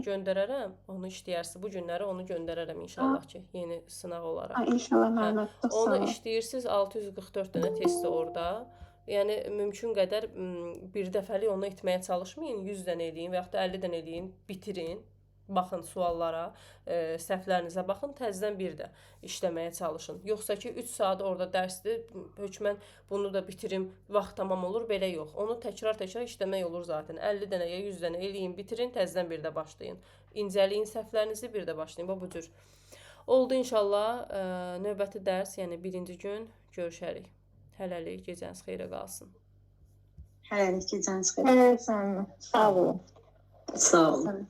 göndərərəm, onu işləyərsiniz. Bu günləri onu göndərərəm inşallah ki, yeni sınaq olaraq. İnşallah müəllimə. Onu işləyirsiniz, 644 dənə testi orada. Yəni mümkün qədər bir dəfəlik onu etməyə çalışmayın, 100 dənə eləyin və yaxud da 50 dənə eləyin, bitirin. Baxın suallara, səhvlərinizə baxın, təzədən bir də işləməyə çalışın. Yoxsa ki, 3 saat orada dərsdir, hökmən bunu da bitirim, vaxt tamam olur, belə yox. Onu təkrar işləmək olur zaten. 50 dənə ya 100 dənə eləyin, bitirin, təzədən bir də başlayın. İncəliyin səhvlərinizi, bir də başlayın. Bu cür. Oldu inşallah, növbəti dərs, yəni birinci gün görüşərik. Hələlik, gecəniz xeyrə qalsın. Hələlik, gecəniz xeyrə. Sağ olun. Sağ olun.